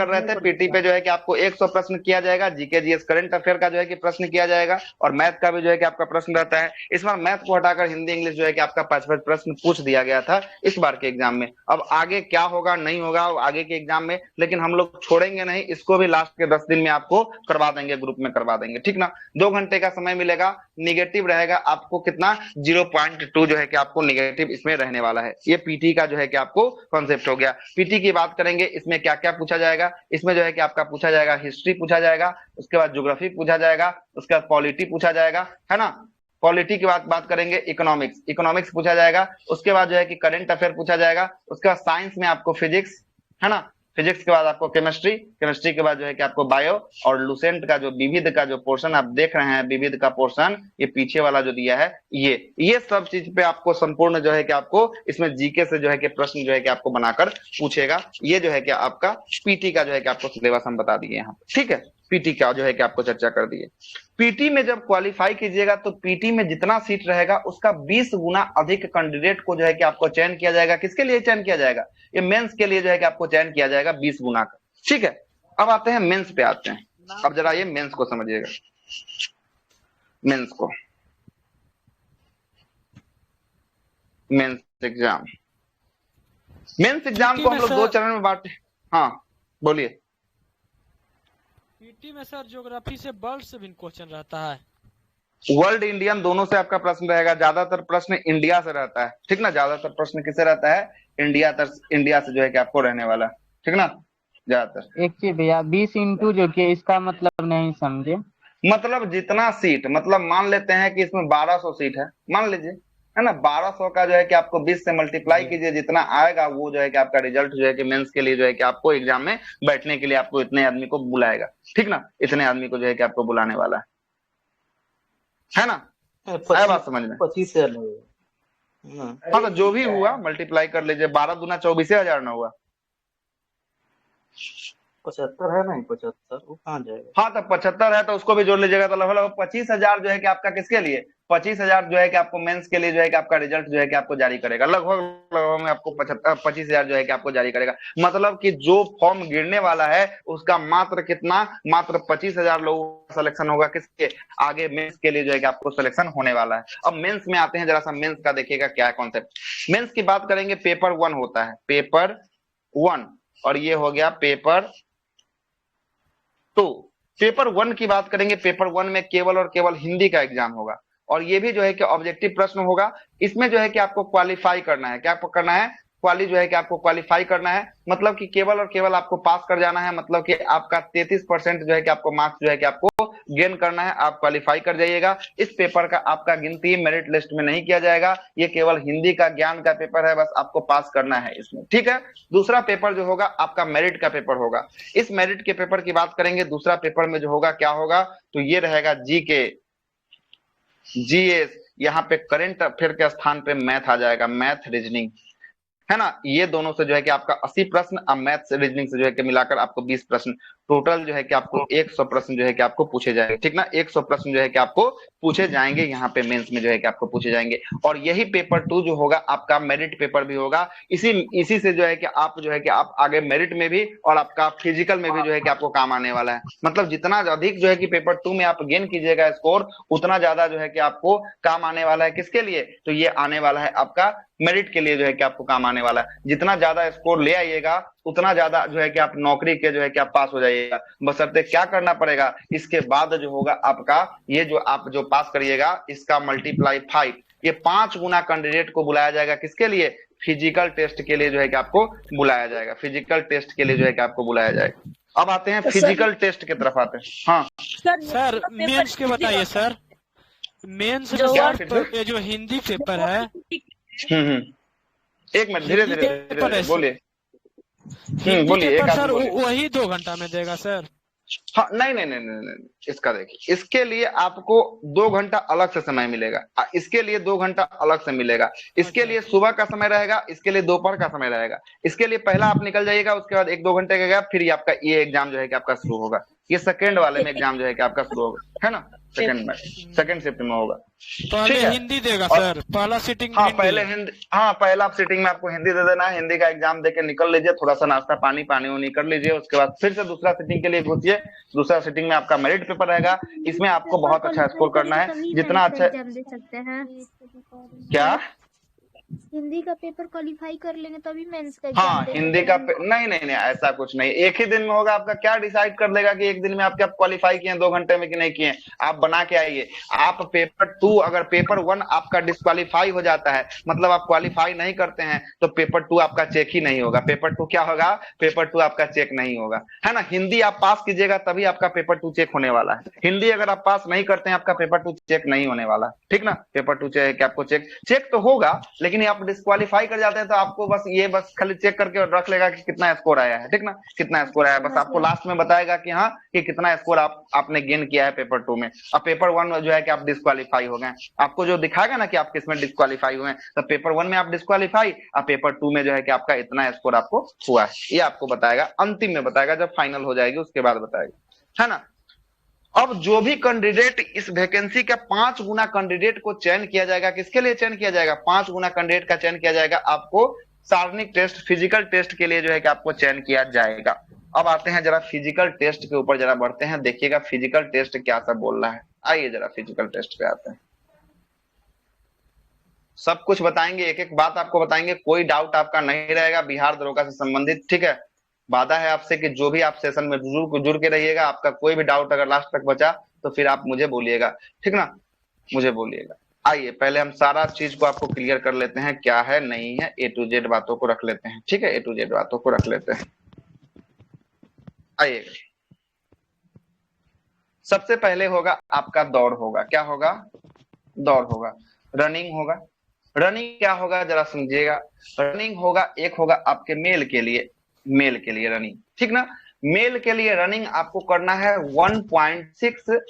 रहे थे, पीटी पे जो है कि आपको 100 प्रश्न किया जाएगा, जीके जीएस करंट अफेयर का जो है कि प्रश्न किया जाएगा, और मैथ का भी जो है कि आपका प्रश्न रहता है। इस बार मैथ को हटाकर हिंदी इंग्लिश जो है कि आपका 5 प्रश्न पूछ दिया गया था इस बार के एग्जाम में। अब आगे क्या होगा नहीं होगा आगे के एग्जाम में, लेकिन हम लोग छोड़ेंगे नहीं, इसको भी लास्ट के 10 दिन में आपको करवा देंगे, ग्रुप में करवा देंगे, ठीक ना। 2 घंटे का समय मिलेगा, निगेटिव रहेगा आपको कितना, 0.2 जो है कि आपको निगेटिव इसमें रहने वाला है। ये पीटी का जो है कि आपको कॉन्सेप्ट हो गया। पीटी की बात करेंगे, इसमें क्या क्या पूछा जाएगा, इसमें जो है कि आपका पूछा जाएगा हिस्ट्री पूछा जाएगा, उसके बाद ज्योग्राफी पूछा जाएगा, उसके बाद पॉलिटी पूछा जाएगा, है ना। पॉलिटी की बात करेंगे, इकोनॉमिक्स पूछा जाएगा, उसके बाद जो है कि करंट अफेयर पूछा जाएगा, उसके बाद साइंस में आपको फिजिक्स, है ना, फिजिक्स के बाद आपको केमिस्ट्री के बाद जो है कि आपको बायो, और लुसेंट का जो विविध का जो पोर्शन आप देख रहे हैं, विविध का पोर्शन ये पीछे वाला जो दिया है, ये सब चीज पे आपको संपूर्ण जो है कि आपको इसमें जीके से जो है कि प्रश्न जो है कि आपको बनाकर पूछेगा। ये जो है कि आपका पीटी का जो है कि आपको सिलेबस हम बता दिए यहाँ, ठीक है। पीटी का जो है कि आपको चर्चा कर दिए। पीटी में जब क्वालिफाई कीजिएगा तो पीटी में जितना सीट रहेगा उसका 20 गुना अधिक कैंडिडेट को जो है कि आपको चयन किया जाएगा। किसके लिए चयन किया जाएगा? ये मेंस के लिए जो है कि आपको चयन किया जाएगा 20 गुना का, ठीक है। अब आते हैं मेंस पे, आते हैं अब जरा ये मेंस को समझिएगा, मेंस को, मेंस एग्जाम, मेंस एग्जाम को हम लोग दो चरण में बांटे। हाँ बोलिए। पीटी में सर ज्योग्राफी से वर्ल्ड से भी क्वेश्चन रहता है, वर्ल्ड इंडियन दोनों से आपका प्रश्न रहेगा। ज्यादातर प्रश्न इंडिया से रहता है, ठीक ना, ज्यादातर प्रश्न किससे रहता है, इंडिया से जो है कि आपको रहने वाला, ठीक ना, ज्यादातर। एक चीज भैया 20 इंटू जो कि इसका मतलब नहीं समझे। मतलब जितना सीट, मतलब मान लेते हैं कि इसमें 1200 सीट है, मान लीजिए, है ना, 1200 का जो है कि आपको 20 से मल्टीप्लाई कीजिए, जितना आएगा वो जो है कि आपका रिजल्ट जो है कि मेंस के लिए जो है कि आपको एग्जाम में बैठने के लिए आपको इतने आदमी को बुलाएगा, ठीक ना, इतने आदमी को जो है कि आपको बुलाने वाला है ना, आया बात समझ में? 25,000 हाँ तो जो भी हुआ मल्टीप्लाई कर लीजिए, 12 दूना 24,000 ना हुआ। 75 है नहीं, 75 वो कहाँ जाएगा? हाँ तो 75 है तो उसको भी जोड़ लीजिएगा, तो लगभग 25,000 जो है कि आपका किसके लिए, 25,000 जो है कि आपको मेंस के लिए जो है कि आपका रिजल्ट जो है कि आपको जारी करेगा, लगभग में आपको 25,000 जो है कि आपको जारी करेगा। मतलब कि जो फॉर्म गिरने वाला है उसका मात्र कितना, मात्र 25,000 लोगों का सिलेक्शन होगा, किसके आगे, मेंस के लिए जो है कि आपको सिलेक्शन होने वाला है। अब मेंस में आते हैं, जरा सा मेंस का देखिएगा क्या है कॉन्सेप्ट। मेंस की बात करेंगे, पेपर 1 होता है, पेपर 1, और ये हो गया पेपर 2। पेपर 1 की बात करेंगे, पेपर 1 में केवल और केवल हिंदी का एग्जाम होगा, और ये भी जो है कि ऑब्जेक्टिव प्रश्न होगा। इसमें जो है कि आपको क्वालिफाई करना है, क्या करना है, जो है कि आपको क्वालिफाई करना है, मतलब कि केवल और केवल आपको पास कर जाना है, मतलब कि आपका 33% जो है कि आपको मार्क्स जो है कि आपको गेन करना है, आप क्वालिफाई कर जाइएगा। इस पेपर का आपका गिनती मेरिट लिस्ट में नहीं किया जाएगा, ये केवल हिंदी का ज्ञान का पेपर है, बस आपको पास करना है इसमें, ठीक है। दूसरा पेपर जो होगा आपका मेरिट का पेपर होगा। इस मेरिट के पेपर की बात करेंगे, दूसरा पेपर में जो होगा क्या होगा, तो ये रहेगा जीके, जीएस, यहाँ पे करंट अफेयर के स्थान पे मैथ आ जाएगा, मैथ रीजनिंग, है ना। ये दोनों से जो है कि आपका 80 प्रश्न, अब मैथ्स रीजनिंग से जो है कि मिलाकर आपको 20 प्रश्न, टोटल जो है कि आपको 100 प्रश्न जो है कि आपको पूछे जाएंगे, ठीक ना, 100 प्रश्न जो है कि आपको पूछे जाएंगे यहाँ पे मेंस में जो है कि आपको पूछे जाएंगे। और यही पेपर 2 जो होगा आपका मेरिट पेपर भी होगा। इसी से जो है कि आप आगे मेरिट में भी और आपका फिजिकल में भी जो है कि आपको काम आने वाला है। मतलब जितना अधिक जो है कि पेपर 2 में आप गेन कीजिएगा स्कोर, उतना ज्यादा जो है कि आपको काम आने वाला है, किसके लिए, तो ये आने वाला है आपका मेरिट के लिए जो है कि आपको काम आने वाला है। जितना ज्यादा स्कोर ले आइएगा उतना ज्यादा जो है कि आप नौकरी के जो है कि आप पास हो जाइएगा। बशर्ते क्या करना पड़ेगा, इसके बाद जो होगा आपका ये जो आप जो पास करिएगा इसका मल्टीप्लाई 5, ये 5 गुना कैंडिडेट को बुलाया जाएगा, किसके लिए, फिजिकल टेस्ट के लिए जो है कि आपको बुलाया जाएगा, फिजिकल टेस्ट के लिए जो है कि आपको बुलाया जाएगा। अब आते हैं फिजिकल टेस्ट की तरफ आते हैं। हाँ सर मेंस के बताइए सर, मेंस में सर ये जो हिंदी पेपर है, एक मिनट, धीरे धीरे बोलिए, बोलिए। एक सर वही 2 घंटा में देगा सर? हाँ नहीं, इसका देखिए, इसके लिए आपको 2 घंटा अलग से समय मिलेगा, इसके लिए 2 घंटा अलग से मिलेगा, इसके लिए सुबह का समय रहेगा, इसके लिए दोपहर का समय रहेगा। इसके लिए पहला आप निकल जाइएगा, उसके बाद 1-2 घंटे का गैप, फिर ये आपका ये एग्जाम जो है कि आपका शुरू होगा। ये सेकंड वाले में एग्जाम जो है कि आपका शुरू होगा, है ना, सेकंड शिफ्ट में होगा। पहले हिंदी देगा सर, पहला सिटिंग में? हाँ पहले हिंदी, हाँ पहला सिटिंग में आपको हिंदी दे देना है। हिंदी का एग्जाम देके निकल लीजिए, थोड़ा सा नाश्ता पानी वानी कर लीजिए, उसके बाद फिर से दूसरा सिटिंग के लिए घुसिए। दूसरा सिटिंग में आपका मेरिट पेपर रहेगा, इसमें आपको बहुत अच्छा स्कोर करना है, जितना अच्छा। दे सकते हैं क्या हिंदी का पेपर क्वालिफाई कर लेंगे तभी मेंस का हाँ हिंदी का नहीं ऐसा कुछ नहीं, एक ही दिन में होगा। आपका क्या डिसाइड कर देगा कि एक दिन में आप क्या क्वालिफाई किए 2 घंटे में कि नहीं किए, आप बना के आइए। आप पेपर 2, अगर पेपर 1 आपका डिस्क्वालीफाई हो जाता है, मतलब आप क्वालिफाई नहीं करते हैं, तो पेपर 2 आपका चेक ही नहीं होगा। पेपर 2 क्या होगा, पेपर 2 आपका चेक नहीं होगा, है ना। हिंदी आप पास कीजिएगा तभी आपका पेपर 2 चेक होने वाला है। हिंदी अगर आप पास नहीं करते हैं, आपका पेपर 2 चेक नहीं होने वाला, ठीक ना। पेपर 2 चेक आपको चेक तो होगा, लेकिन आप डिस्क्वालीफाई कर जाते हैं तो आपको बस खाली चेक करके रख लेगा कि कितना स्कोर आया है, ठीक ना, कितना स्कोर आया है, बस आपको लास्ट में बताएगा कि हाँ कि कितना स्कोर आपने गेन किया है पेपर 2 में। अब पेपर 1 में जो है कि आप डिस्क्वालीफाई हो गए, आपको जो दिखाएगा ना कि आप किसमें डिस्क्वालीफाई हुए हैं, तो पेपर 1 में आप डिस्क्वालीफाई, और पेपर 2 में जो है कि आपका इतना स्कोर आपको हुआ है, ये आपको बताएगा, अंतिम में बताएगा, जब फाइनल हो जाएगी उसके बाद बताएगा, है ना। अब जो भी कैंडिडेट इस वैकेंसी का 5 गुना कैंडिडेट को चयन किया जाएगा, किसके लिए चयन किया जाएगा, 5 गुना कैंडिडेट का चयन किया जाएगा आपको सार्वजनिक टेस्ट, फिजिकल टेस्ट के लिए जो है कि आपको चयन किया जाएगा। अब आते हैं जरा फिजिकल टेस्ट के ऊपर जरा बढ़ते हैं, देखिएगा फिजिकल टेस्ट क्या सब बोल रहा है। आइए जरा फिजिकल टेस्ट पे आते हैं, सब कुछ बताएंगे, एक एक बात आपको बताएंगे, कोई डाउट आपका नहीं रहेगा बिहार दरोगा से संबंधित, ठीक है। वादा है आपसे कि जो भी आप सेशन में जुड़ के रहिएगा, आपका कोई भी डाउट अगर लास्ट तक बचा तो फिर आप मुझे बोलिएगा, ठीक ना, मुझे बोलिएगा। आइए पहले हम सारा चीज को आपको क्लियर कर लेते हैं, क्या है नहीं है, A to Z बातों को रख लेते हैं, ठीक है, A to Z बातों को रख लेते हैं। आइए सबसे पहले होगा आपका दौड़ होगा, क्या होगा, दौड़ होगा, रनिंग होगा। रनिंग क्या होगा जरा समझिएगा, रनिंग होगा, एक होगा आपके मेल के लिए रनिंग, ठीक ना। मेल के लिए रनिंग आपको करना है 1.6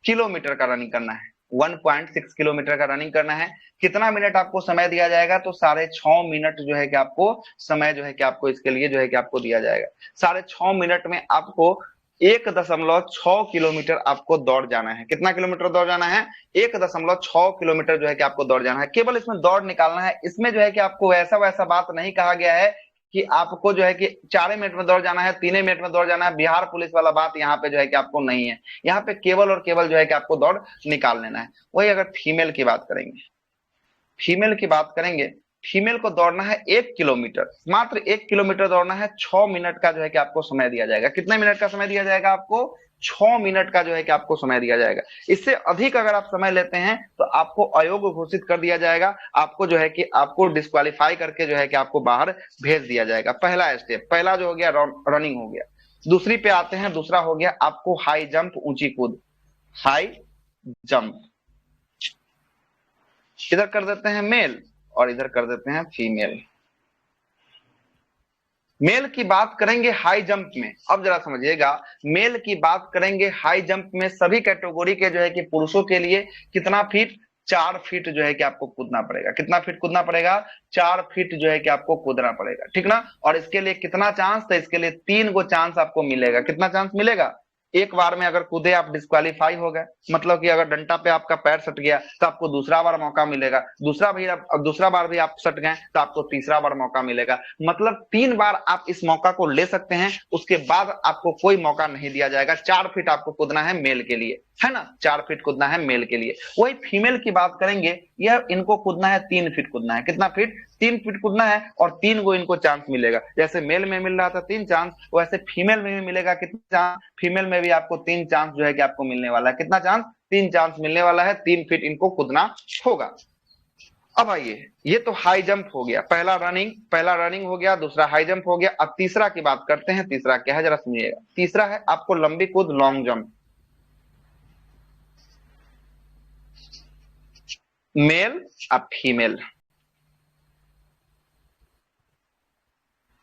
किलोमीटर का रनिंग करना है, 1.6 किलोमीटर का रनिंग करना है। कितना मिनट आपको समय दिया जाएगा, तो 6.5 मिनट जो है कि आपको समय जो है कि आपको इसके लिए जो है कि आपको दिया जाएगा। 6.5 मिनट में आपको 1.6 किलोमीटर आपको दौड़ जाना है। कितना किलोमीटर दौड़ जाना है, 1.6 किलोमीटर जो है कि आपको दौड़ जाना है। केवल इसमें दौड़ निकालना है, इसमें जो है कि आपको वैसा बात नहीं कहा गया है कि आपको जो है कि 4 मिनट में दौड़ जाना है, 3 मिनट में दौड़ जाना है, बिहार पुलिस वाला बात यहाँ पे जो है कि आपको नहीं है। यहाँ पे केवल और केवल जो है कि आपको दौड़ निकाल लेना है। वही अगर फीमेल की बात करेंगे, फीमेल को दौड़ना है 1 किलोमीटर, मात्र 1 किलोमीटर दौड़ना है, 6 मिनट का जो है कि आपको समय दिया जाएगा। कितने मिनट का समय दिया जाएगा आपको, 6 मिनट का जो है कि आपको समय दिया जाएगा। इससे अधिक अगर आप समय लेते हैं तो आपको अयोग्य घोषित कर दिया जाएगा, आपको जो है कि आपको डिस्क्वालीफाई करके जो है कि आपको बाहर भेज दिया जाएगा। पहला स्टेप, पहला जो हो गया रनिंग हो गया। दूसरी पे आते हैं, दूसरा हो गया आपको हाई जंप, ऊंची कूद, हाई जंप। इधर कर देते हैं मेल और इधर कर देते हैं फीमेल। मेल की बात करेंगे हाई जंप में, अब जरा समझिएगा, मेल की बात करेंगे हाई जंप में सभी कैटेगरी के जो है कि पुरुषों के लिए कितना फीट, 4 फीट जो है कि आपको कूदना पड़ेगा। कितना फीट कूदना पड़ेगा, 4 फीट जो है कि आपको कूदना पड़ेगा, ठीक ना। और इसके लिए कितना चांस, तो इसके लिए 3 गो चांस आपको मिलेगा। कितना चांस मिलेगा, एक बार में अगर कूदे आप डिस्क्वालीफाई हो गए, मतलब कि अगर डंडा पे आपका पैर सट गया तो आपको दूसरा बार मौका मिलेगा, दूसरा बार भी आप सट गए तो आपको तीसरा बार मौका मिलेगा। मतलब 3 बार आप इस मौका को ले सकते हैं, उसके बाद आपको कोई मौका नहीं दिया जाएगा। 4 फीट आपको कूदना है मेल के लिए, है ना, 4 फीट कूदना है मेल के लिए। वही फीमेल की बात करेंगे, यह इनको कूदना है 3 फीट कूदना है। कितना फीट, 3 फीट कूदना है और 3 गो इनको चांस मिलेगा। जैसे मेल में मिल रहा था 3 चांस, वैसे फीमेल में भी मिलेगा। कितना चांस, फीमेल में भी आपको 3 चांस जो है कि आपको मिलने वाला है। कितना चांस, 3 चांस मिलने वाला है, 3 फीट इनको कूदना होगा। अब आइए, ये तो हाई जंप हो गया, पहला रनिंग हो गया, दूसरा हाई जंप हो गया। अब तीसरा की बात करते हैं, तीसरा क्या है जरा सुनिएगा। तीसरा है आपको लंबी कूद, लॉन्ग जंप। मेल अब फीमेल।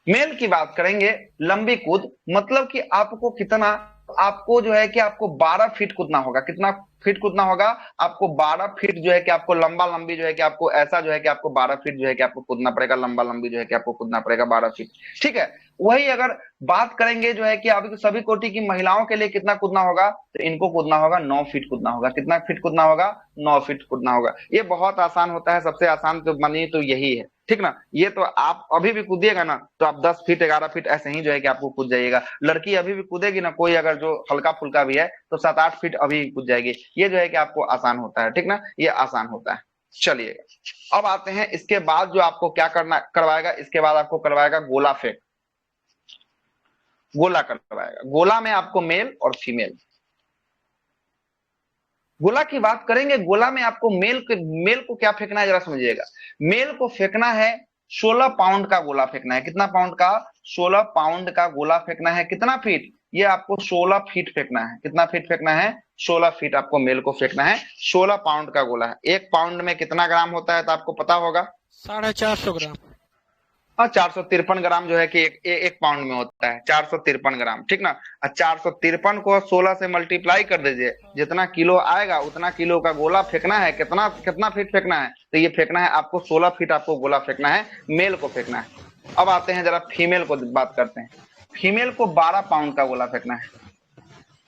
मेल की बात करेंगे, लंबी कूद मतलब कि आपको कितना, आपको जो है कि आपको 12 फीट कूदना होगा। कितना फीट कूदना होगा, आपको 12 फीट जो है कि आपको लंबी जो है कि आपको ऐसा जो है कि आपको 12 फीट जो है कि आपको कूदना पड़ेगा, लंबी जो है कि आपको कूदना पड़ेगा 12 फीट, ठीक है। वही अगर बात करेंगे जो है कि अभी सभी कोटि की महिलाओं के लिए कितना कूदना होगा, तो इनको कूदना होगा 9 फीट कूदना होगा। कितना फीट कूदना होगा, 9 फीट कूदना होगा। ये बहुत आसान होता है, सबसे आसान तो मानिए तो यही है, ठीक ना। ये तो आप अभी भी कूदिएगा ना तो आप 10 फीट 11 फीट ऐसे ही जो है कि आपको कूद जाइएगा। लड़की अभी भी कूदेगी ना, कोई अगर जो हल्का फुल्का भी है तो 7-8 फीट अभी कूद जाएगी। ये जो है कि आपको आसान होता है, ठीक ना, ये आसान होता है। चलिएगा अब आते हैं, इसके बाद जो आपको क्या करवाएगा, इसके बाद आपको करवाएगा गोला फेंक। गोला करवाएगा, गोला में आपको मेल और फीमेल। गोला की बात करेंगे, गोला में आपको मेल को क्या फेंकना है जरा समझिएगा। मेल को फेंकना है 16 पाउंड का गोला फेंकना है। कितना पाउंड का, 16 पाउंड का गोला फेंकना है। कितना फीट, ये आपको 16 फीट फेंकना है। कितना फीट फेंकना है, 16 फीट आपको मेल को फेंकना है। 16 पाउंड का गोला है। 1 पाउंड में कितना ग्राम होता है तो आपको पता होगा, 450 ग्राम। हाँ, 453 ग्राम जो है कि एक पाउंड में होता है, 453 ग्राम, ठीक ना। 453 को 16 से मल्टीप्लाई कर दीजिए, जितना किलो आएगा उतना किलो का गोला फेंकना है। कितना फीट फेंकना है, तो ये फेंकना है आपको 16 फीट आपको गोला फेंकना है, मेल को फेंकना है। अब आते हैं जरा फीमेल को बात करते हैं। फीमेल को 12 पाउंड का गोला फेंकना है।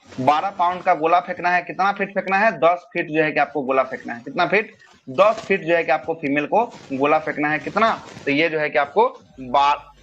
12 पाउंड का गोला फेंकना है। कितना फीट फेंकना है, 10 फीट जो है कि आपको गोला फेंकना है। कितना फीट, 10 फीट जो है कि आपको फीमेल को गोला फेंकना है। कितना? तो ये जो है कि आपको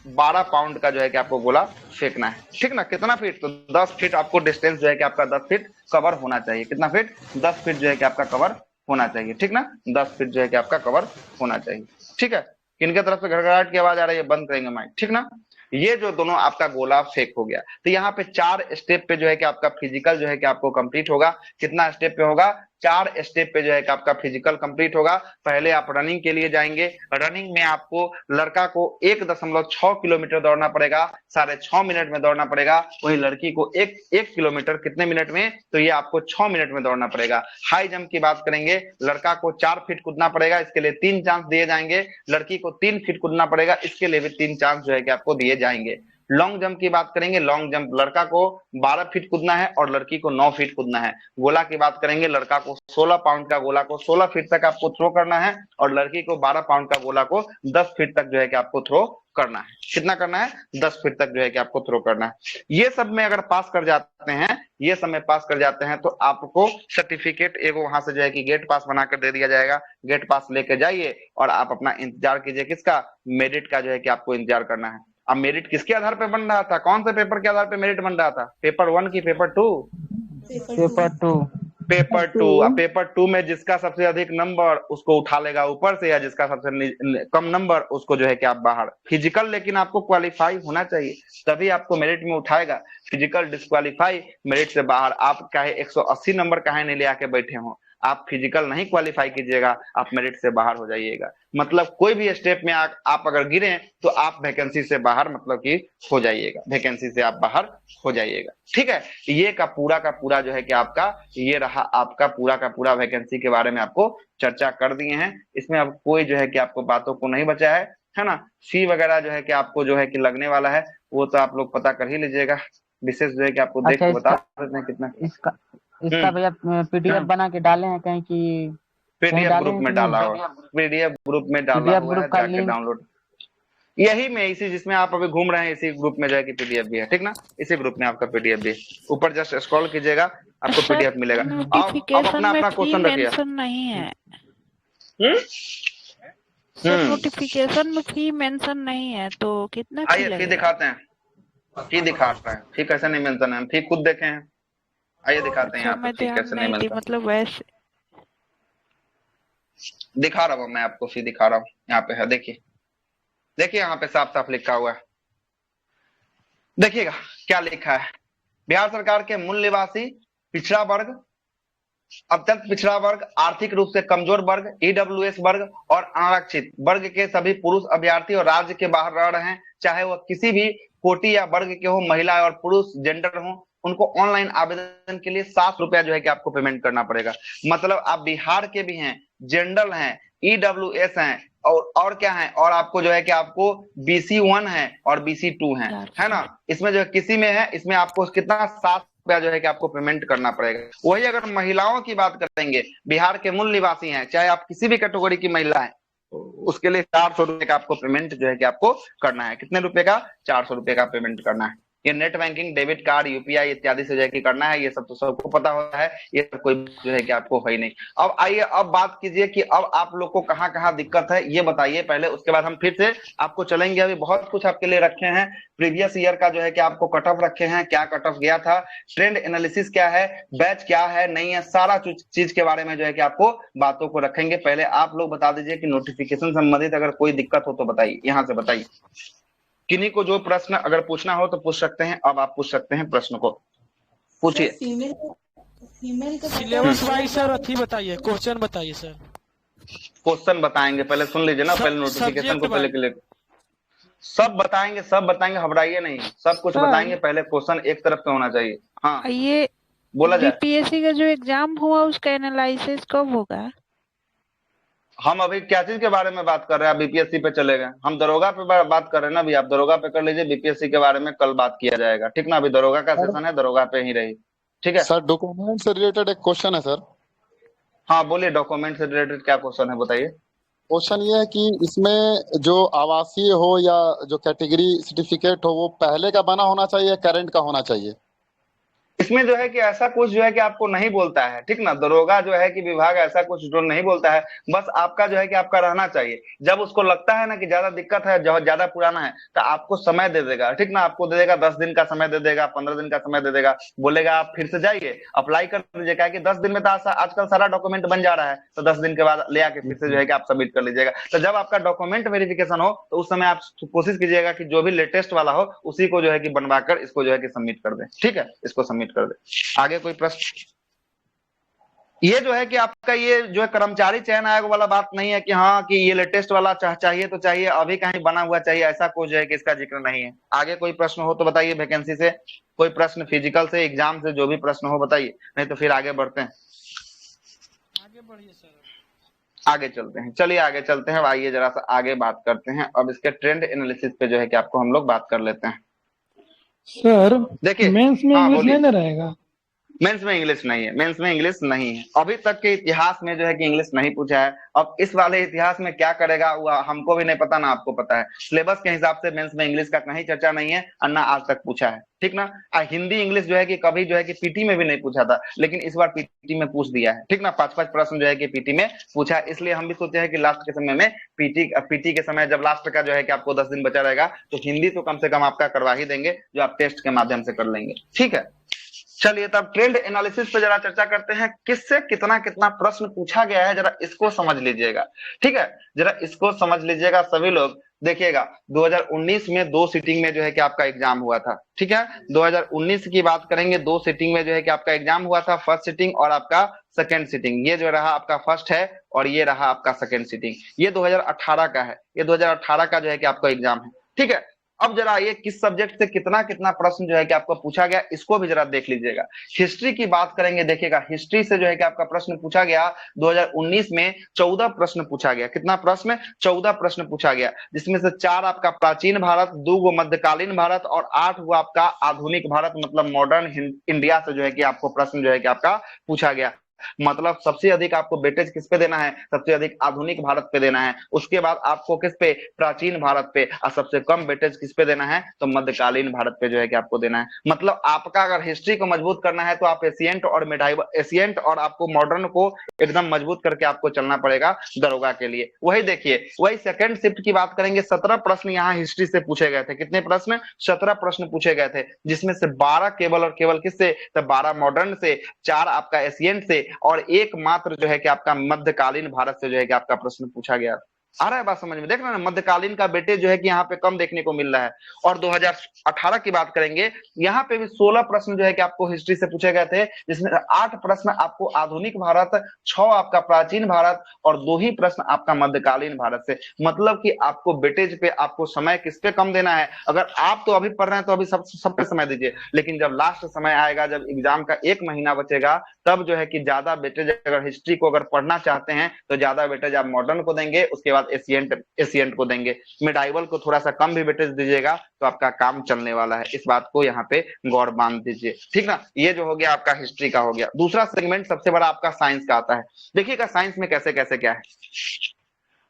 12 पाउंड का जो है कि आपको गोला फेंकना है, ठीक ना। कितना फीट? तो 10 फीट आपको डिस्टेंस जो है कि आपका 10 फीट कवर होना चाहिए। कितना फीट? 10 फीट जो है कि आपका कवर होना चाहिए, ठीक ना। 10 फीट जो है कि आपका कवर होना चाहिए, ठीक है। किनके तरफ से घड़घड़ाहट की आवाज आ रही है? बंद करेंगे माइक, ठीक ना। ये जो दोनों आपका गोला फेंक हो गया, तो यहाँ पे 4 स्टेप पे जो है कि आपका फिजिकल जो है कि आपको कंप्लीट होगा। कितना स्टेप पे होगा? 4 स्टेप पे जो है कि आपका फिजिकल कंप्लीट होगा। पहले आप रनिंग के लिए जाएंगे। रनिंग में आपको लड़का को 1.6 किलोमीटर दौड़ना पड़ेगा, 6.5 मिनट में दौड़ना पड़ेगा। वही लड़की को 1 किलोमीटर कितने मिनट में? तो ये आपको 6 मिनट में दौड़ना पड़ेगा। हाई जंप की बात करेंगे, लड़का को 4 फीट कूदना पड़ेगा, इसके लिए 3 चांस दिए जाएंगे। लड़की को 3 फीट कूदना पड़ेगा, इसके लिए भी 3 चांस जो है कि आपको दिए जाएंगे। लॉन्ग जंप की बात करेंगे, लॉन्ग जंप लड़का को 12 फीट कूदना है और लड़की को 9 फीट कूदना है। गोला की बात करेंगे, लड़का को 16 पाउंड का गोला को 16 फीट तक आपको थ्रो करना है और लड़की को 12 पाउंड का गोला को 10 फीट तक जो है कि आपको थ्रो करना है। कितना करना है? 10 फीट तक जो है कि आपको थ्रो करना है। ये सब में अगर पास कर जाते हैं, ये सब में पास कर जाते हैं, तो आपको सर्टिफिकेट एगो वहां से जो है कि गेट पास बनाकर दे दिया जाएगा। गेट पास लेके जाइए और आप अपना इंतजार कीजिए। किसका? मेरिट का जो है कि आपको इंतजार करना है। अब मेरिट किसके आधार पे बन रहा था? कौन से पेपर के आधार पे मेरिट बन रहा था? पेपर 1 की पेपर 2? पेपर 2। पेपर 2। अब पेपर 2 में जिसका सबसे अधिक नंबर उसको उठा लेगा ऊपर से, या जिसका सबसे कम नंबर उसको जो है कि आप बाहर। फिजिकल लेकिन आपको क्वालिफाई होना चाहिए, तभी आपको मेरिट में उठाएगा। फिजिकल डिस्क्वालीफाई, मेरिट से बाहर। आप चाहे 180 नंबर काहे नहीं ले आके बैठे हो, आप फिजिकल नहीं क्वालिफाई कीजिएगा, आप मेरिट से बाहर हो जाइएगा। मतलब कोई भी स्टेप में आप अगर गिरे तो आप वैकेंसी से बाहर मतलब कि हो जाइएगा, वैकेंसी से आप बाहर हो जाइएगा, ठीक है। ये का पूरा जो है कि आपका ये रहा आपका पूरा का पूरा वैकेंसी के बारे में आपको चर्चा कर दिए हैं। इसमें अब कोई जो है कि आपको बातों को नहीं बचा है ना। फी वगैरह जो है कि आपको जो है कि लगने वाला है वो तो आप लोग पता कर ही लीजिएगा। विशेष जो है कि आपको देख के बता देते हैं कितना। इसका भैया पीडीएफ बना के डाले हैं कहीं की? पीडीएफ ग्रुप में डाला हुआ, पीडीएफ ग्रुप में डाला हुआ है, जाके डाउनलोड। यही में इसी जिसमें आप अभी घूम रहे हैं इसी ग्रुप में जाके पीडीएफ भी है, ठीक ना। इसी ग्रुप में आपका पीडीएफ भी ऊपर जस्ट स्क्रॉल कीजिएगा, आपको पीडीएफ मिलेगा। अब अपना क्वेश्चन रखिए। नहीं है नोटिफिकेशन में फी मेंशन नहीं है, तो कितना फी लगेगा? फी दिखाते हैं, फी दिखाता है। फी कैसे नहीं मेंशन है? फी खुद देखे हैं, आइए दिखाते हैं यहाँ पे फी कैसे नहीं मेंशन। मतलब वैसे दिखा रहा हूँ मैं आपको, फी दिखा रहा हूँ, यहाँ पे है, देखिए देखिए यहाँ पे साफ साफ लिखा हुआ है। देखिएगा क्या लिखा है। बिहार सरकार के मूल निवासी, पिछड़ा वर्ग, अत्यंत पिछड़ा वर्ग, आर्थिक रूप से कमजोर वर्ग, ईडब्ल्यूएस वर्ग और आरक्षित वर्ग के सभी पुरुष अभ्यर्थी और राज्य के बाहर रह रहे हैं, चाहे वह किसी भी कोटि या वर्ग के हो, महिला और पुरुष जेंडर हो, उनको ऑनलाइन आवेदन के लिए 7 रुपया जो है कि आपको पेमेंट करना पड़ेगा। मतलब आप बिहार के भी हैं, जनरल हैं, ईडब्ल्यूएस हैं और क्या है, और आपको जो है कि आपको BC1 है और BC2 है ना। इसमें जो है किसी में है, इसमें आपको कितना 7 रुपया जो है कि आपको पेमेंट करना पड़ेगा। वही अगर महिलाओं की बात करेंगे, बिहार के मूल निवासी हैं, चाहे आप किसी भी कैटेगरी की महिला है, उसके लिए 400 रुपए का आपको पेमेंट जो है कि आपको करना है। कितने रुपए का? 400 रुपए का पेमेंट करना है। ये net banking, debit card, UPI इत्यादि से जो है कि करना है। ये सब तो सबको पता होता है, ये सब कोई जो है कि आपको है ही नहीं। अब आइए अब बात कीजिए कि अब आप लोग को कहाँ कहाँ दिक्कत है ये बताइए पहले, उसके बाद हम फिर से आपको चलेंगे। अभी बहुत कुछ आपके लिए रखे हैं, प्रीवियस ईयर का जो है कि आपको कट ऑफ रखे हैं, क्या कट ऑफ गया था, ट्रेंड एनालिसिस क्या है, बैच क्या है, नहीं है, सारा चीज के बारे में जो है कि आपको बातों को रखेंगे। पहले आप लोग बता दीजिए कि नोटिफिकेशन संबंधित अगर कोई दिक्कत हो तो बताइए, यहाँ से बताइए। किन्हीं को जो प्रश्न अगर पूछना हो तो पूछ सकते हैं। अब आप पूछ सकते हैं, प्रश्न को पूछिए। सिलेबस वाइज सर अथी बताइए, क्वेश्चन बताइए सर। क्वेश्चन बताएंगे, पहले सुन लीजिए ना, पहले नोटिफिकेशन को पहले क्लियर। सब बताएंगे, सब बताएंगे, घबराइए नहीं, सब कुछ बताएंगे। पहले क्वेश्चन एक तरफ पे होना चाहिए। हाँ ये बोला जाए। बीपीएससी का जो एग्जाम हुआ उसका एनालिसिस कब होगा? हम अभी क्या चीज के बारे में बात कर रहे हैं? बीपीएससी पे चले गए, हम दरोगा पे बात कर रहे हैं ना। अभी आप दरोगा पे कर लीजिए, बीपीएससी के बारे में कल बात किया जाएगा, ठीक ना। अभी दरोगा का सेशन है, दरोगा पे ही रही, ठीक है सर। डॉक्यूमेंट से रिलेटेड एक क्वेश्चन है सर। हाँ बोलिए, डॉक्यूमेंट से रिलेटेड क्या क्वेश्चन है बताइए। क्वेश्चन ये है कि इसमें जो आवासीय हो या जो कैटेगरी सर्टिफिकेट हो वो पहले का बना होना चाहिए, करंट का होना चाहिए? इसमें जो है कि ऐसा कुछ जो है कि आपको नहीं बोलता है, ठीक ना, दरोगा जो है कि विभाग ऐसा कुछ जो नहीं बोलता है, बस आपका जो है कि आपका रहना चाहिए। जब उसको लगता है ना कि ज्यादा दिक्कत है, ज्यादा पुराना है, तो आपको समय दे देगा, ठीक ना, आपको दे देगा 10 दिन का समय दे देगा, 15 दिन का समय दे देगा, बोलेगा आप फिर से जाइए अप्लाई कर दीजिएगा कि 10 दिन में तो आजकल सारा डॉक्यूमेंट बन जा रहा है, तो 10 दिन के बाद ले आके फिर से जो है कि आप सबमिट कर लीजिएगा। तो जब आपका डॉक्यूमेंट वेरिफिकेशन हो तो उस समय आप कोशिश कीजिएगा कि जो भी लेटेस्ट वाला हो उसी को जो है कि बनवाकर इसको जो है कि सबमिट कर दें, ठीक है, इसको सबमिट कर दे। आगे कोई प्रश्न? ये जो है कि आपका ये जो है कर्मचारी चयन आयोग वाला बात नहीं है कि हाँ कि ये लेटेस्ट वाला चाहिए तो चाहिए, अभी कहीं बना हुआ चाहिए, ऐसा कुछ है कि इसका जिक्र नहीं है। आगे कोई प्रश्न हो तो बताइए, वैकेंसी से कोई प्रश्न, फिजिकल से, एग्जाम से, जो भी प्रश्न हो बताइए, नहीं तो फिर आगे बढ़ते हैं। आगे बढ़िए सर, आगे चलते हैं, चलिए आगे चलते हैं। आइए जरा सा आगे बात करते हैं। अब इसके ट्रेंड एनालिसिस पे जो है कि आपको हम लोग बात कर लेते हैं। सर देखिए मेंस में इंग्लिश नहीं ना रहेगा? मेंस में इंग्लिश नहीं है, मेंस में इंग्लिश नहीं है। अभी तक के इतिहास में जो है कि इंग्लिश नहीं पूछा है। अब इस वाले इतिहास में क्या करेगा वो हमको भी नहीं पता, ना आपको पता है। सिलेबस के हिसाब से मेंस में इंग्लिश का कहीं चर्चा नहीं है और ना आज तक पूछा है, ठीक ना। हिंदी इंग्लिश जो है कि कभी जो है कि पीटी में भी नहीं पूछा था, लेकिन इस बार पीटी में पूछ दिया है, ठीक ना। 5-5 प्रश्न जो है कि पीटी में पूछा है, इसलिए हम भी सोचे हैं कि लास्ट के समय में पीटी के समय जब लास्ट का जो है कि आपको 10 दिन बचा रहेगा तो हिंदी तो कम से कम आपका करवा ही देंगे, जो आप टेस्ट के माध्यम से कर लेंगे, ठीक है। चलिए तब ट्रेंड एनालिसिस पे जरा चर्चा करते हैं, किससे कितना कितना प्रश्न पूछा गया है, जरा इसको समझ लीजिएगा, ठीक है। जरा इसको समझ लीजिएगा सभी लोग। देखिएगा 2019 में 2 सीटिंग में जो है कि आपका एग्जाम हुआ था, ठीक है। 2019 की बात करेंगे, 2 सीटिंग में जो है कि आपका एग्जाम हुआ था, फर्स्ट सीटिंग और आपका सेकेंड सीटिंग। ये जो रहा आपका फर्स्ट है और ये रहा आपका सेकेंड सीटिंग। ये 2018 का है, ये 2018 का जो है कि आपका एग्जाम है, ठीक है। अब जरा ये किस सब्जेक्ट से कितना कितना प्रश्न जो है कि आपको पूछा गया, इसको भी जरा देख लीजिएगा। हिस्ट्री की बात करेंगे, देखिएगा हिस्ट्री से जो है कि आपका प्रश्न पूछा गया 2019 में 14 प्रश्न पूछा गया। कितना प्रश्न? 14 प्रश्न पूछा गया, जिसमें से 4 आपका प्राचीन भारत, 2 मध्यकालीन भारत और 8 वो आपका आधुनिक भारत मतलब मॉडर्न इंडिया से जो है कि आपको प्रश्न जो है कि आपका पूछा गया। मतलब सबसे अधिक आपको वेटेज किस पे देना है? सबसे अधिक आधुनिक भारत पे देना है। उसके बाद आपको किस पे? प्राचीन भारत पे। और सबसे कम वेटेज किस पे देना है? तो मध्यकालीन भारत पे जो है कि आपको देना है। मतलब आपका अगर हिस्ट्री को मजबूत करना है तो आप एशियंट और आपको मॉडर्न को एकदम मजबूत करके आपको चलना पड़ेगा दरोगा के लिए। वही देखिए, वही सेकंड शिफ्ट की बात करेंगे, 17 प्रश्न यहाँ हिस्ट्री से पूछे गए थे। कितने प्रश्न? 17 प्रश्न पूछे गए थे, जिसमें से 12 केवल और केवल किससे? तो 12 मॉडर्न से, 4 आपका एशियंट से और एक मात्र जो है कि आपका मध्यकालीन भारत से जो है कि आपका प्रश्न पूछा गया। आ रहा है बात समझ में? देख रहे हैं मध्यकालीन का वेटेज जो है कि यहाँ पे कम देखने को मिल रहा है। और 2018 की बात करेंगे, यहाँ पे भी 16 प्रश्न जो है कि आपको हिस्ट्री से पूछे गए थे, जिसमें 8 प्रश्न आपको आधुनिक भारत, 6 आपका प्राचीन भारत और 2 ही प्रश्न आपका मध्यकालीन भारत से। मतलब कि आपको वेटेज पे आपको समय किस पे कम देना है। अगर आप तो अभी पढ़ रहे हैं तो अभी सब पे समय दीजिए, लेकिन जब लास्ट समय आएगा, जब एग्जाम का 1 महीना बचेगा, तब जो है कि ज्यादा वेटेज, अगर हिस्ट्री को अगर पढ़ना चाहते हैं तो ज्यादा वेटेज आप मॉडर्न को देंगे, उसके बाद एशियंट को देंगे। मिडाइवल को थोड़ा सा कम भी वेटेज दीजिएगा तो आपका काम चलने वाला है। इस बात को यहाँ पे गौर बांध दीजिए, ठीक ना। ये जो हो गया आपका हिस्ट्री का हो गया। दूसरा सेगमेंट सबसे बड़ा आपका साइंस का आता है। देखिएगा साइंस में कैसे कैसे क्या है।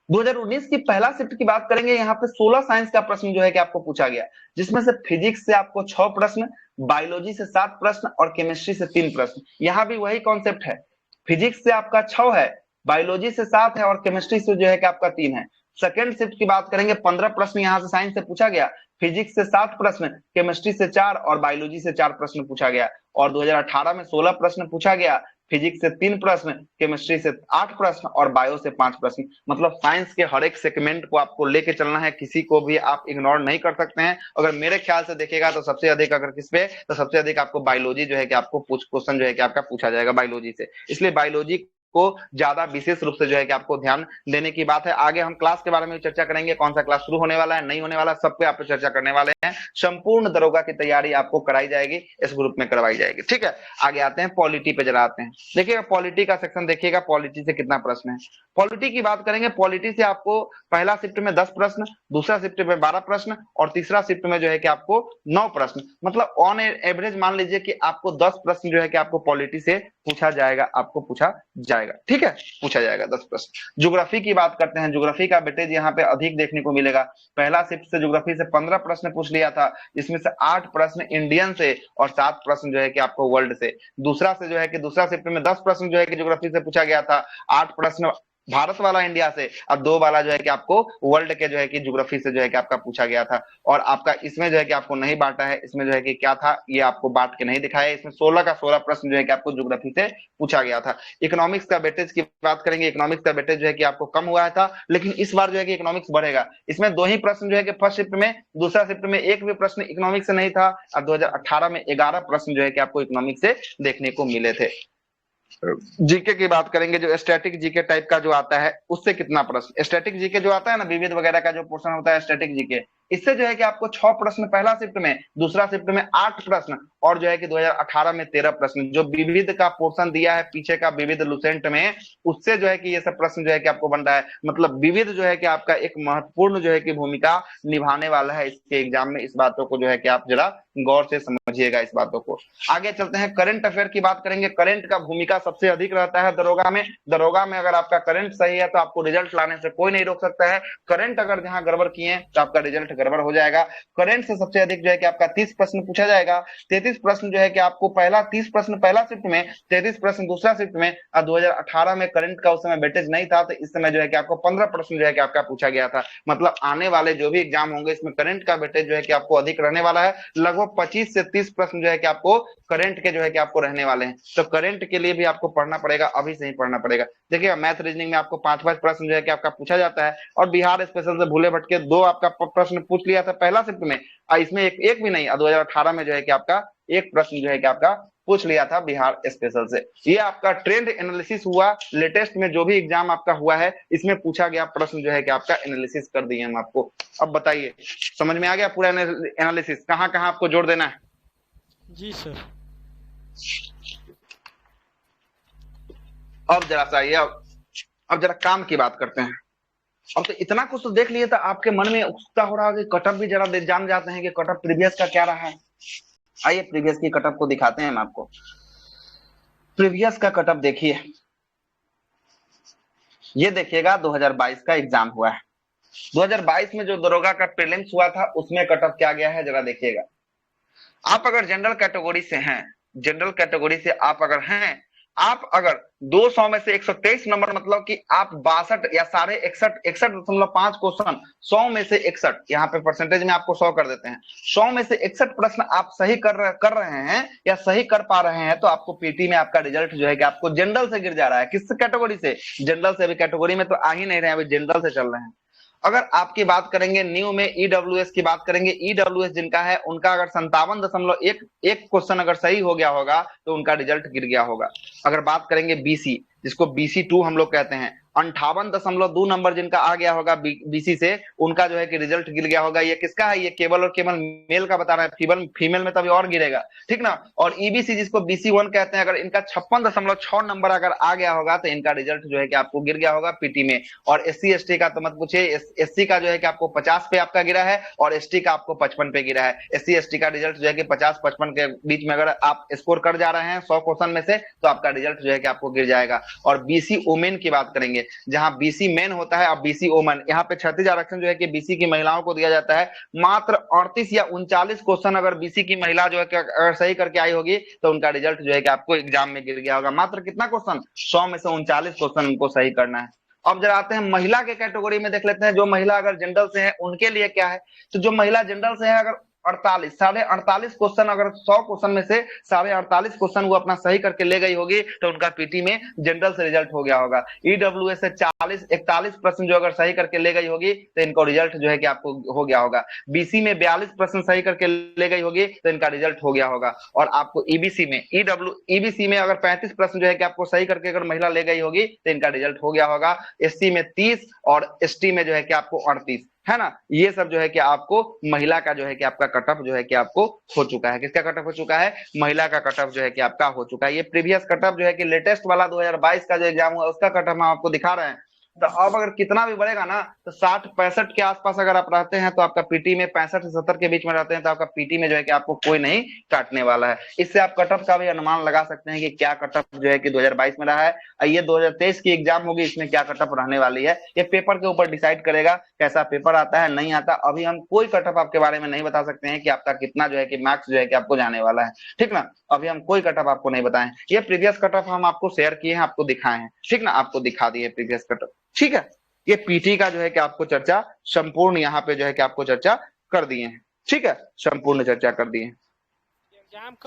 2019 की पहला शिफ्ट की बात करेंगे, यहाँ पे 16 साइंस का प्रश्न जो है कि आपको पूछा गया, जिसमें से फिजिक्स से आपको 6 प्रश्न, बायोलॉजी से 7 प्रश्न और केमिस्ट्री से 3 प्रश्न। यहाँ भी वही कॉन्सेप्ट है, फिजिक्स से आपका 6 है, बायोलॉजी से 7 है और केमिस्ट्री से जो है कि आपका 3 है। सेकेंड शिफ्ट की बात करेंगे, 15 प्रश्न यहाँ से साइंस से पूछा गया, फिजिक्स से 7 प्रश्न, केमिस्ट्री से 4 और बायोलॉजी से 4 प्रश्न पूछा गया। और 2018 में 16 प्रश्न पूछा गया, फिजिक्स से 3 प्रश्न, केमिस्ट्री से 8 प्रश्न और बायो से 5 प्रश्न। मतलब साइंस के हर एक सेगमेंट को आपको लेके चलना है, किसी को भी आप इग्नोर नहीं कर सकते हैं। अगर मेरे ख्याल से देखेगा तो सबसे अधिक अगर किस पे, तो सबसे अधिक आपको बायोलॉजी जो है कि आपको क्वेश्चन जो है कि आपका पूछा जाएगा बायोलॉजी से। इसलिए बायोलॉजी को ज्यादा विशेष रूप से जो है कि आपको ध्यान देने की बात है। आगे हम क्लास के बारे में चर्चा करेंगे, कौन सा क्लास शुरू होने वाला है, नहीं होने वाला, सब पे आप चर्चा करने वाले हैं। संपूर्ण दरोगा की तैयारी आपको कराई जाएगी, इस ग्रुप में करवाई जाएगी, ठीक है। आगे आते हैं पॉलिटी पे, जरा आते हैं। देखिएगा पॉलिटी का सेक्शन देखिएगा, पॉलिटी से कितना प्रश्न है। पॉलिटी की बात करेंगे, पॉलिटी से आपको पहला शिफ्ट में 10 प्रश्न, दूसरा शिफ्ट में 12 प्रश्न और तीसरा शिफ्ट में जो है कि आपको 9 प्रश्न। मतलब ऑन एवरेज मान लीजिए कि आपको 10 प्रश्न जो है कि आपको पॉलिटी से पूछा जाएगा, आपको पूछा जाएगा, ठीक है, पूछा जाएगा 10 प्रश्न। ज्योग्राफी की बात करते हैं, ज्योग्राफी का वेटेज यहाँ पे अधिक देखने को मिलेगा। पहला शिफ्ट से ज्योग्राफी से 15 प्रश्न पूछ लिया था, इसमें से 8 प्रश्न इंडियन से और 7 प्रश्न जो है कि आपको वर्ल्ड से। दूसरा से जो है कि दूसरा शिफ्ट में 10 प्रश्न जो है कि ज्योग्राफी से पूछा गया था, 8 प्रश्न भारत वाला इंडिया से और 2 वाला जो है कि आपको वर्ल्ड के जो है कि ज्योग्राफी से जो है कि आपका पूछा गया था। और आपका इसमें जो है कि आपको नहीं बांटा है, इसमें जो है कि क्या था ये आपको बांट के नहीं दिखाया, इसमें 16 का 16 प्रश्न जो है कि आपको ज्योग्राफी से पूछा गया था। इकोनॉमिक्स का वेटेज की बात करेंगे, इकोनॉमिक्स का वेटेज जो है कि आपको कम हुआ था, लेकिन इस बार जो है कि इकोनॉमिक्स बढ़ेगा। इसमें 2 ही प्रश्न जो है कि फर्स्ट शिफ्ट में, दूसरा शिफ्ट में एक भी प्रश्न इकोनॉमिक्स से नहीं था और 2018 में 11 प्रश्न जो है कि आपको इकोनॉमिक्स से देखने को मिले थे। जीके की बात करेंगे, जो स्टैटिक जीके टाइप का जो आता है उससे कितना प्रश्न, स्टैटिक जीके जो आता है ना विविध वगैरह का जो पोर्शन होता है स्टैटिक जीके, इससे जो है कि आपको 6 प्रश्न पहला शिफ्ट में, दूसरा शिफ्ट में 8 प्रश्न और जो है कि 2018 में 13 प्रश्न। जो विविध का पोर्शन दिया है पीछे का विविध लुसेंट में, उससे जो है कि ये सब प्रश्न जो है कि आपको बन रहा है। मतलब विविध जो है कि आपका एक महत्वपूर्ण जो है कि भूमिका निभाने वाला है इसके एग्जाम में। इस बातों को जो है कि आप जरा गौर से समझिएगा इस बातों को। आगे चलते हैं, करंट अफेयर की बात करेंगे। करंट का भूमिका सबसे अधिक रहता है दरोगा में। दरोगा में अगर आपका करंट सही है तो आपको रिजल्ट लाने से कोई नहीं रोक सकता है। करंट अगर जहां गड़बड़ किए तो आपका रिजल्ट गड़बड़ हो जाएगा। करंट से सबसे अधिक जो है कि आपका 30 प्रश्न पूछा जाएगा। 33 प्रश्न जो है कि आपको 30 प्रश्न पहला शिफ्ट में, 33 प्रश्न दूसरा शिफ्ट में। और 2018 में करंट का उस समय वेटेज नहीं था, तो इस समय जो है कि आपको 15 प्रश्न जो है कि आपका पूछा गया था। मतलब आने वाले जो भी एग्जाम होंगे इसमें करंट का वेटेज जो है कि आपको अधिक रहने वाला है। लगभग 25 से 30 प्रश्न जो है कि आपको करंट के जो है कि आपको रहने वाले हैं। तो करंट के लिए भी आपको पढ़ना पड़ेगा, अभी से ही पढ़ना पड़ेगा। देखिए मैथ रीजनिंग में आपको 5-5 प्रश्न जो है कि आपका पूछा जाता है। और बिहार स्पेशल से भूले भटके 2 आपका प्रश्न पूछ लिया था पहला शिफ्ट में, इसमें एक भी नहीं। 2018 में जो है कि आपका एक प्रश्न जो है कि आपका पूछ लिया था बिहार स्पेशल से। ये आपका ट्रेंड एनालिसिस हुआ, लेटेस्ट में जो भी एग्जाम आपका हुआ है इसमें पूछा गया प्रश्न जो है कि आपका एनालिसिस कर दिए हम आपको। अब बताइए समझ में आ गया पूरा एनालिसिस, कहाँ कहाँ आपको जोड़ देना है? जी सर। अब जरा सा आइए, अब जरा काम की बात करते हैं। अब तो इतना कुछ तो देख लिए तो आपके मन में उत्सुकता हो रहा है कि कटअप भी जरा जान जाते हैं कि कटअप प्रीवियस का क्या रहा है। आइए प्रीवियस की कटअप को दिखाते हैं हम आपको। प्रीवियस का कटअप देखिए, ये देखिएगा 2022 का एग्जाम हुआ है। 2022 में जो दरोगा का प्रीलिम्स हुआ था उसमें कटअप क्या गया है जरा देखिएगा। आप अगर जनरल कैटेगरी से हैं, जनरल कैटेगरी से आप अगर हैं, आप अगर 200 में से 123 नंबर, मतलब कि आप 62 या 61.5 क्वेश्चन, 100 में से 61, यहाँ पे परसेंटेज में आपको 100 कर देते हैं, 100 में से 61 प्रश्न आप सही कर रहे हैं या सही कर पा रहे हैं, तो आपको पीटी में आपका रिजल्ट जो है कि आपको जनरल से गिर जा रहा है। किस कैटेगरी से? जनरल से। अभी कैटेगरी में तो आ ही नहीं रहे हैं, अभी जनरल से चल रहे हैं। अगर आपकी बात करेंगे न्यू में, ईडब्ल्यूएस की बात करेंगे, ईडब्ल्यूएस जिनका है उनका अगर 57.1 क्वेश्चन अगर सही हो गया होगा तो उनका रिजल्ट गिर गया होगा। अगर बात करेंगे बीसी, जिसको बीसी 2 हम लोग कहते हैं, 58.2 नंबर जिनका आ गया होगा बीसी से, उनका जो है कि रिजल्ट गिर गया होगा। ये किसका है? ये केवल और केवल मेल का बता रहा है, फीमेल में तभी और गिरेगा, ठीक ना। और ईबीसी जिसको बीसी 1 कहते हैं, अगर इनका 56.6 नंबर अगर आ गया होगा तो इनका रिजल्ट जो है कि आपको गिर गया होगा पीटी में। और एससी एसटी का तो मत पूछिए, एससी का जो है कि आपको 50 पे आपका गिरा है और एसटी का आपको 55 पे गिरा है। एससी एसटी का रिजल्ट जो है कि 50-55 के बीच में अगर आप स्कोर कर जा रहे हैं 100 क्वेश्चन में से, तो आपका रिजल्ट जो है कि आपको गिर जाएगा। और बीसी वोमेन की बात करेंगे, जहां बीसी मेन होता है और बीसी वोमेन, यहाँ पे 36 आरक्षण जो है कि बीसी की महिलाओं को दिया जाता है। मात्र 38 या 39 क्वेश्चन अगर बीसी की महिला जो है कि अगर सही करके आई होगी तो उनका रिजल्ट जो है कि आपको एग्जाम में गिर गया होगा। मात्र कितना क्वेश्चन? 100 में से 39 क्वेश्चन उनको सही करना है। अब जरा आते हैं महिला के कैटेगरी में, देख लेते हैं जो महिला अगर जनरल से है उनके लिए क्या है। तो जो महिला जनरल से है, अगर 48 क्वेश्चन, अगर 100 क्वेश्चन में से 48 क्वेश्चन वो अपना सही करके ले गई होगी तो उनका पीटी में जनरल से रिजल्ट हो गया होगा। ईडब्ल्यूएस से 41 प्रश्न जो अगर सही करके ले गई होगी तो इनको रिजल्ट जो है कि आपको हो गया होगा। बीसी में 42 प्रश्न सही करके ले गई होगी तो इनका रिजल्ट हो गया होगा। और आपको ईबीसी में, ईबीसी में अगर 35 प्रश्न जो है कि आपको सही करके अगर महिला ले गई होगी तो इनका रिजल्ट हो गया होगा। एससी में 30 और एसटी में जो है कि आपको 38, है ना। ये सब जो है कि आपको महिला का जो है कि आपका कटअप जो है कि आपको हो चुका है। किसका कटअप हो चुका है? महिला का कटअप जो है कि आपका हो चुका है। ये प्रीवियस कटअप जो है कि लेटेस्ट वाला 2022 का जो एग्जाम हुआ उसका कटअप हम आपको दिखा रहे हैं। तो अब अगर कितना भी बढ़ेगा ना तो 60-65 के आसपास अगर आप रहते हैं तो आपका पीटी में 65 से 70 के बीच में रहते हैं तो आपका पीटी में जो है कि आपको कोई नहीं काटने वाला है। इससे आप कट ऑफ का भी अनुमान लगा सकते हैं कि क्या कट ऑफ जो है कि 2022 में रहा है। ये 2023 की एग्जाम होगी, इसमें क्या कट ऑफ रहने वाली है ये पेपर के ऊपर डिसाइड करेगा कैसा पेपर आता है नहीं आता। अभी हम कोई कट ऑफ आपके बारे में नहीं बता सकते हैं कि आपका कितना जो है कि मार्क्स जो है कि आपको जाने वाला है, ठीक ना। अभी हम कोई कट ऑफ आपको नहीं बताएं। ये प्रीवियस कट ऑफ हम आपको शेयर किए हैं, आपको दिखाए हैं, ठीक ना, आपको दिखा दिए प्रीवियस कट ऑफ, ठीक है। ये पीटी का जो है कि आपको चर्चा संपूर्ण यहाँ पे जो है कि आपको चर्चा कर दिए हैं, ठीक है, संपूर्ण चर्चा कर दिए हैं।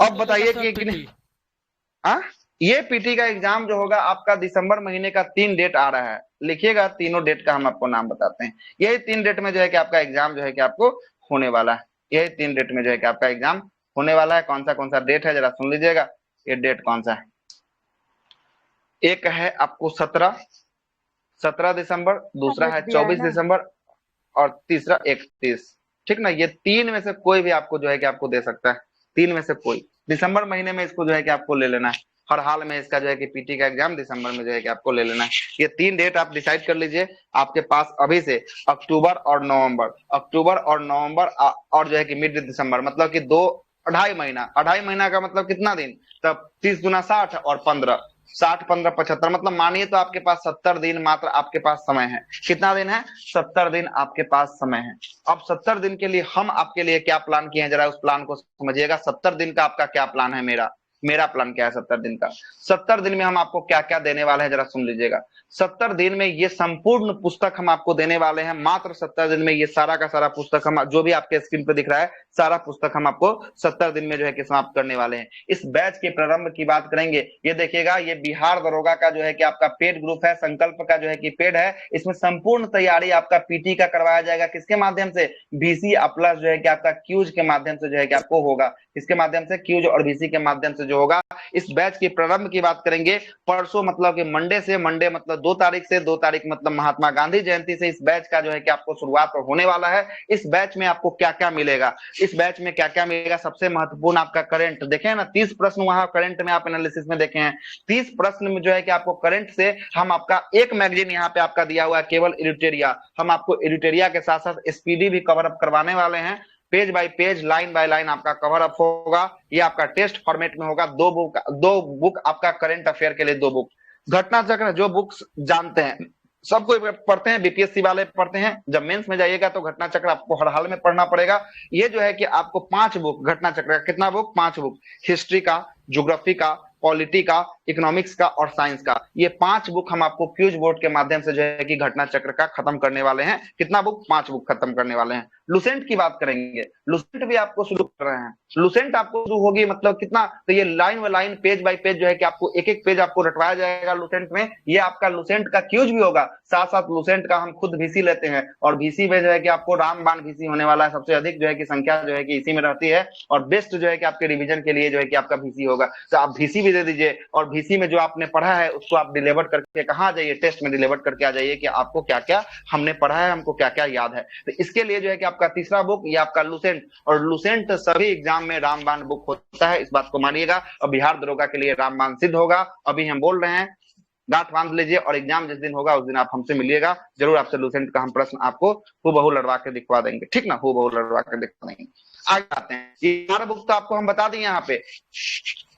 अब बताइए कि ये पीटी का एग्जाम जो होगा आपका दिसंबर महीने का 3 डेट आ रहा है, लिखिएगा तीनों डेट का हम आपको नाम बताते हैं। यही 3 डेट में जो है कि आपका एग्जाम जो है कि आपको होने वाला है। यही 3 डेट में जो है कि आपका एग्जाम होने वाला है। कौन सा डेट है जरा सुन लीजिएगा। ये डेट कौन सा है, एक है आपको 17 दिसंबर, दूसरा है 24 दिसंबर और तीसरा 31, ठीक ना। ये 3 में से कोई भी आपको जो है कि आपको दे सकता है, 3 में से कोई। दिसंबर महीने में इसको जो है कि आपको ले लेना है, हर हाल में इसका जो है कि पीटी का एग्जाम दिसंबर में जो है कि आपको ले लेना है। ये 3 डेट आप डिसाइड कर लीजिए आपके पास अभी से। अक्टूबर और नवंबर और जो है कि मिड दिसंबर, मतलब कि 2-2.5 महीना। 2.5 महीना का मतलब कितना दिन, तब 30 गुना 60 और 15, 60 15 75, मतलब मानिए तो आपके पास 70 दिन मात्र आपके पास समय है। कितना दिन है, 70 दिन आपके पास समय है। अब 70 दिन के लिए हम आपके लिए क्या प्लान किए हैं, जरा उस प्लान को समझिएगा। 70 दिन का आपका क्या प्लान है, मेरा प्लान क्या है 70 दिन का। 70 दिन में हम आपको क्या क्या देने वाले हैं जरा सुन लीजिएगा। 70 दिन में ये संपूर्ण पुस्तक हम आपको देने वाले हैं। मात्र 70 दिन में ये सारा का सारा पुस्तक हम, जो भी आपके स्क्रीन पे दिख रहा है, सारा पुस्तक हम आपको 70 दिन में जो है कि समाप्त करने वाले हैं। इस बैच के प्रारंभ की बात करेंगे, ये देखिएगा, ये बिहार दरोगा का जो है कि आपका पेड ग्रुप है, संकल्प का जो है कि पेड है। इसमें संपूर्ण तैयारी आपका पीटी का करवाया जाएगा। किसके माध्यम से, VC प्लस जो है कि आपका क्यूज के माध्यम से जो है कि आपको होगा। किसके माध्यम से, क्यूज और VC के माध्यम से जो होगा। इस बैच के प्रारंभ की बात करेंगे परसों, मतलब कि मंडे मतलब 2 तारीख से, 2 तारीख मतलब महात्मा गांधी जयंती से इस बैच का जो है कि आपको शुरुआत होने वाला है। इस बैच में आपको क्या क्या मिलेगा, इस बैच में क्या क्या मिलेगा, सबसे महत्वपूर्ण आपका करंट देखे ना, 30 प्रश्न वहां करंट में आप एनालिसिस में देखे हैं। 30 प्रश्न में जो है कि आपको करंट से हम आपका एक मैगजीन यहाँ पे आपका दिया हुआ है, केवल एडिटोरिया। हम आपको एडिटोरिया के साथ साथ स्पीडी भी कवर अप करवाने वाले हैं। Page bye page, line by line आपका कवर अप होगा। ये आपका टेस्ट फॉर्मेट में होगा। 2 बुक आपका करंट अफेयर के लिए, 2 बुक। घटना चक्र जो बुक्स जानते हैं, सब कोई पढ़ते हैं, बीपीएससी वाले पढ़ते हैं। जब मेंस में जाइएगा तो घटना चक्र आपको हर हाल में पढ़ना पड़ेगा। ये जो है कि आपको 5 बुक घटना चक्र का, कितना बुक, 5 बुक, हिस्ट्री का, ज्योग्राफी का, पॉलिटी का, इकोनॉमिक्स का और साइंस का। ये 5 बुक हम आपको क्यूज बोर्ड के माध्यम से जो है कि घटना चक्र का खत्म करने वाले हैं। कितना बुक, 5 बुक खत्म करने वाले हैं। लुसेंट की बात करेंगे, लुसेंट भी आपको शुरू कर रहे हैं। लुसेंट आपको शुरू होगी, मतलब कितना, तो ये line by line, page bye page जो है कि आपको एक एक पेज आपको रटवाया जाएगा लुसेंट में। ये आपका लुसेंट का क्यूज भी होगा, साथ साथ लुसेंट का हम खुद VC लेते हैं। और VC में जो है कि आपको रामबाण VC होने वाला है। सबसे अधिक जो है कि संख्या जो है कि इसी में रहती है। और बेस्ट जो है कि आपके रिवीजन के लिए जो है कि आपका VC होगा। तो आप VC दे दीजिए और VC में जो आपने पढ़ा है उसको आप डिलीवर करके कहाँ जाइए, टेस्ट में डिलीवर करके आ जाइए कि आपको क्या क्या हमने पढ़ा है, हमको क्या क्या याद है। तो इसके लिए जो है कि आपका तीसरा बुक ये आपका लुसेंट। और लुसेंट सभी एग्जाम में रामबाण बुक होता है, इस बात को मानिएगा। और बिहार दरोगा के लिए रामबाण सिद्ध होगा। अभी हम बोल रहे हैं, गांठ बांध लीजिए और एग्जाम जिस दिन होगा उस दिन आप हमसे मिलिएगा। जरूर आपसे लुसेंट का हम प्रश्न आपको हूबहू लड़वा के दिखवा देंगे, ठीक ना, हूबहू लड़वा के दिखवा देंगे। आगे आते हैं, ये हमारा बुक तो आपको हम बता दें यहाँ पे,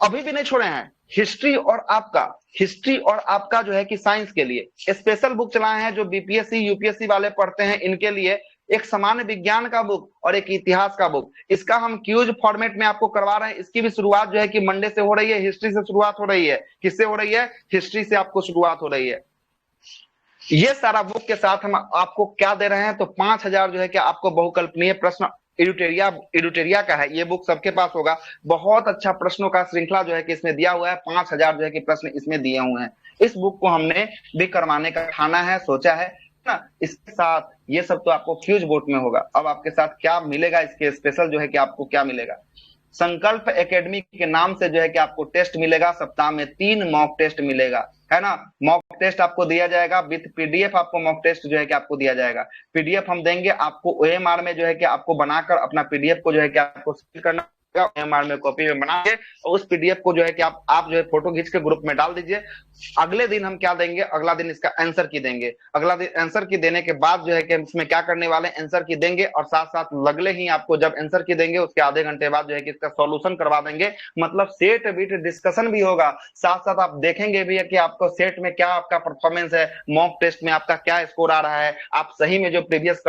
अभी भी नहीं छोड़े हैं। हिस्ट्री और आपका जो है कि साइंस के लिए स्पेशल बुक चलाए हैं। जो बीपीएससी यूपीएससी वाले पढ़ते हैं इनके लिए एक सामान्य विज्ञान का बुक और एक इतिहास का बुक। इसका हम क्यूज फॉर्मेट में आपको करवा रहे हैं। इसकी भी शुरुआत जो है कि मंडे से हो रही है। हिस्ट्री से शुरुआत हो रही है। किससे हो रही है, हिस्ट्री से आपको शुरुआत हो रही है। ये सारा बुक के साथ हम आपको क्या दे रहे हैं, तो 5000 जो है कि आपको बहुकल्पनीय प्रश्न एडिटोरिया का है। ये बुक सबके पास होगा। बहुत अच्छा प्रश्नों का श्रृंखला जो है कि इसमें दिया हुआ है। 5000 जो है कि प्रश्न इसमें दिए हुए हैं। इस बुक को हमने भी करवाने का ठाना है, सोचा है ना। इसके साथ ये सब तो आपको क्यूज बोर्ड में होगा। अब आपके साथ क्या मिलेगा, इसके स्पेशल जो है कि आपको क्या मिलेगा, संकल्प एकेडमी के नाम से जो है कि आपको टेस्ट मिलेगा। सप्ताह में 3 मॉक टेस्ट मिलेगा, है ना। मॉक टेस्ट आपको दिया जाएगा विद पीडीएफ। आपको मॉक टेस्ट जो है कि आपको दिया जाएगा। पीडीएफ हम देंगे आपको, OMR में जो है कि आपको बनाकर अपना पीडीएफ को जो है कि आपको सेंड करना एमआर में कॉपी में बना के और उस पीडीएफ को जो है कि आप जो है फोटो खींच के ग्रुप में डाल दीजिए। अगले दिन हम क्या देंगे, अगला दिन इसका आंसर की देंगे। अगला दिन आंसर की देने के बाद जो है कि इसमें क्या करने वाले, आंसर की देंगे और साथ साथ लगले ही आपको जब आंसर की देंगे उसके आधे घंटे बाद जो है कि इसका सॉल्यूशन करवा देंगे। मतलब सेट बीट डिस्कशन भी होगा, साथ साथ आप देखेंगे भी है कि आपको सेट में क्या आपका परफॉर्मेंस है, मॉक टेस्ट में आपका क्या स्कोर आ रहा है, आप सही में जो प्रीवियस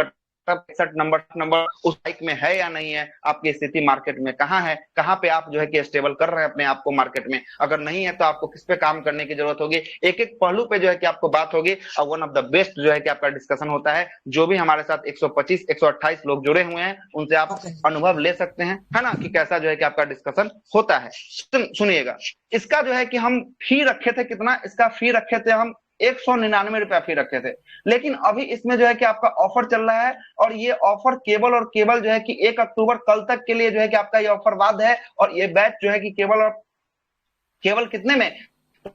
नंबर उस हाइक में है या नहीं है, आपकी स्थिति मार्केट में कहाँ है, कहाँ पे आप जो है कि स्टेबल कर रहे हैं अपने आप को मार्केट में, अगर नहीं है तो आपको किस पे काम करने की जरूरत होगी। एक एक पहलू पे जो है कि आपको बात होगी और वन ऑफ द बेस्ट जो है कि आपका डिस्कशन होता है। जो भी हमारे साथ 125 128 लोग जुड़े हुए हैं उनसे आप अनुभव ले सकते हैं, है ना, कि कैसा जो है कि आपका डिस्कशन होता है। सुनिएगा, इसका जो है कि हम फी रखे थे, कितना इसका फी रखे थे हम 199 रुपया फी रखे थे, लेकिन अभी इसमें जो है कि आपका ऑफर चल रहा है और ये ऑफर केवल और केवल जो है कि 1 अक्टूबर कल तक के लिए जो है कि आपका ये ऑफर वाद है। और ये बैच जो है कि केवल और केवल कितने में,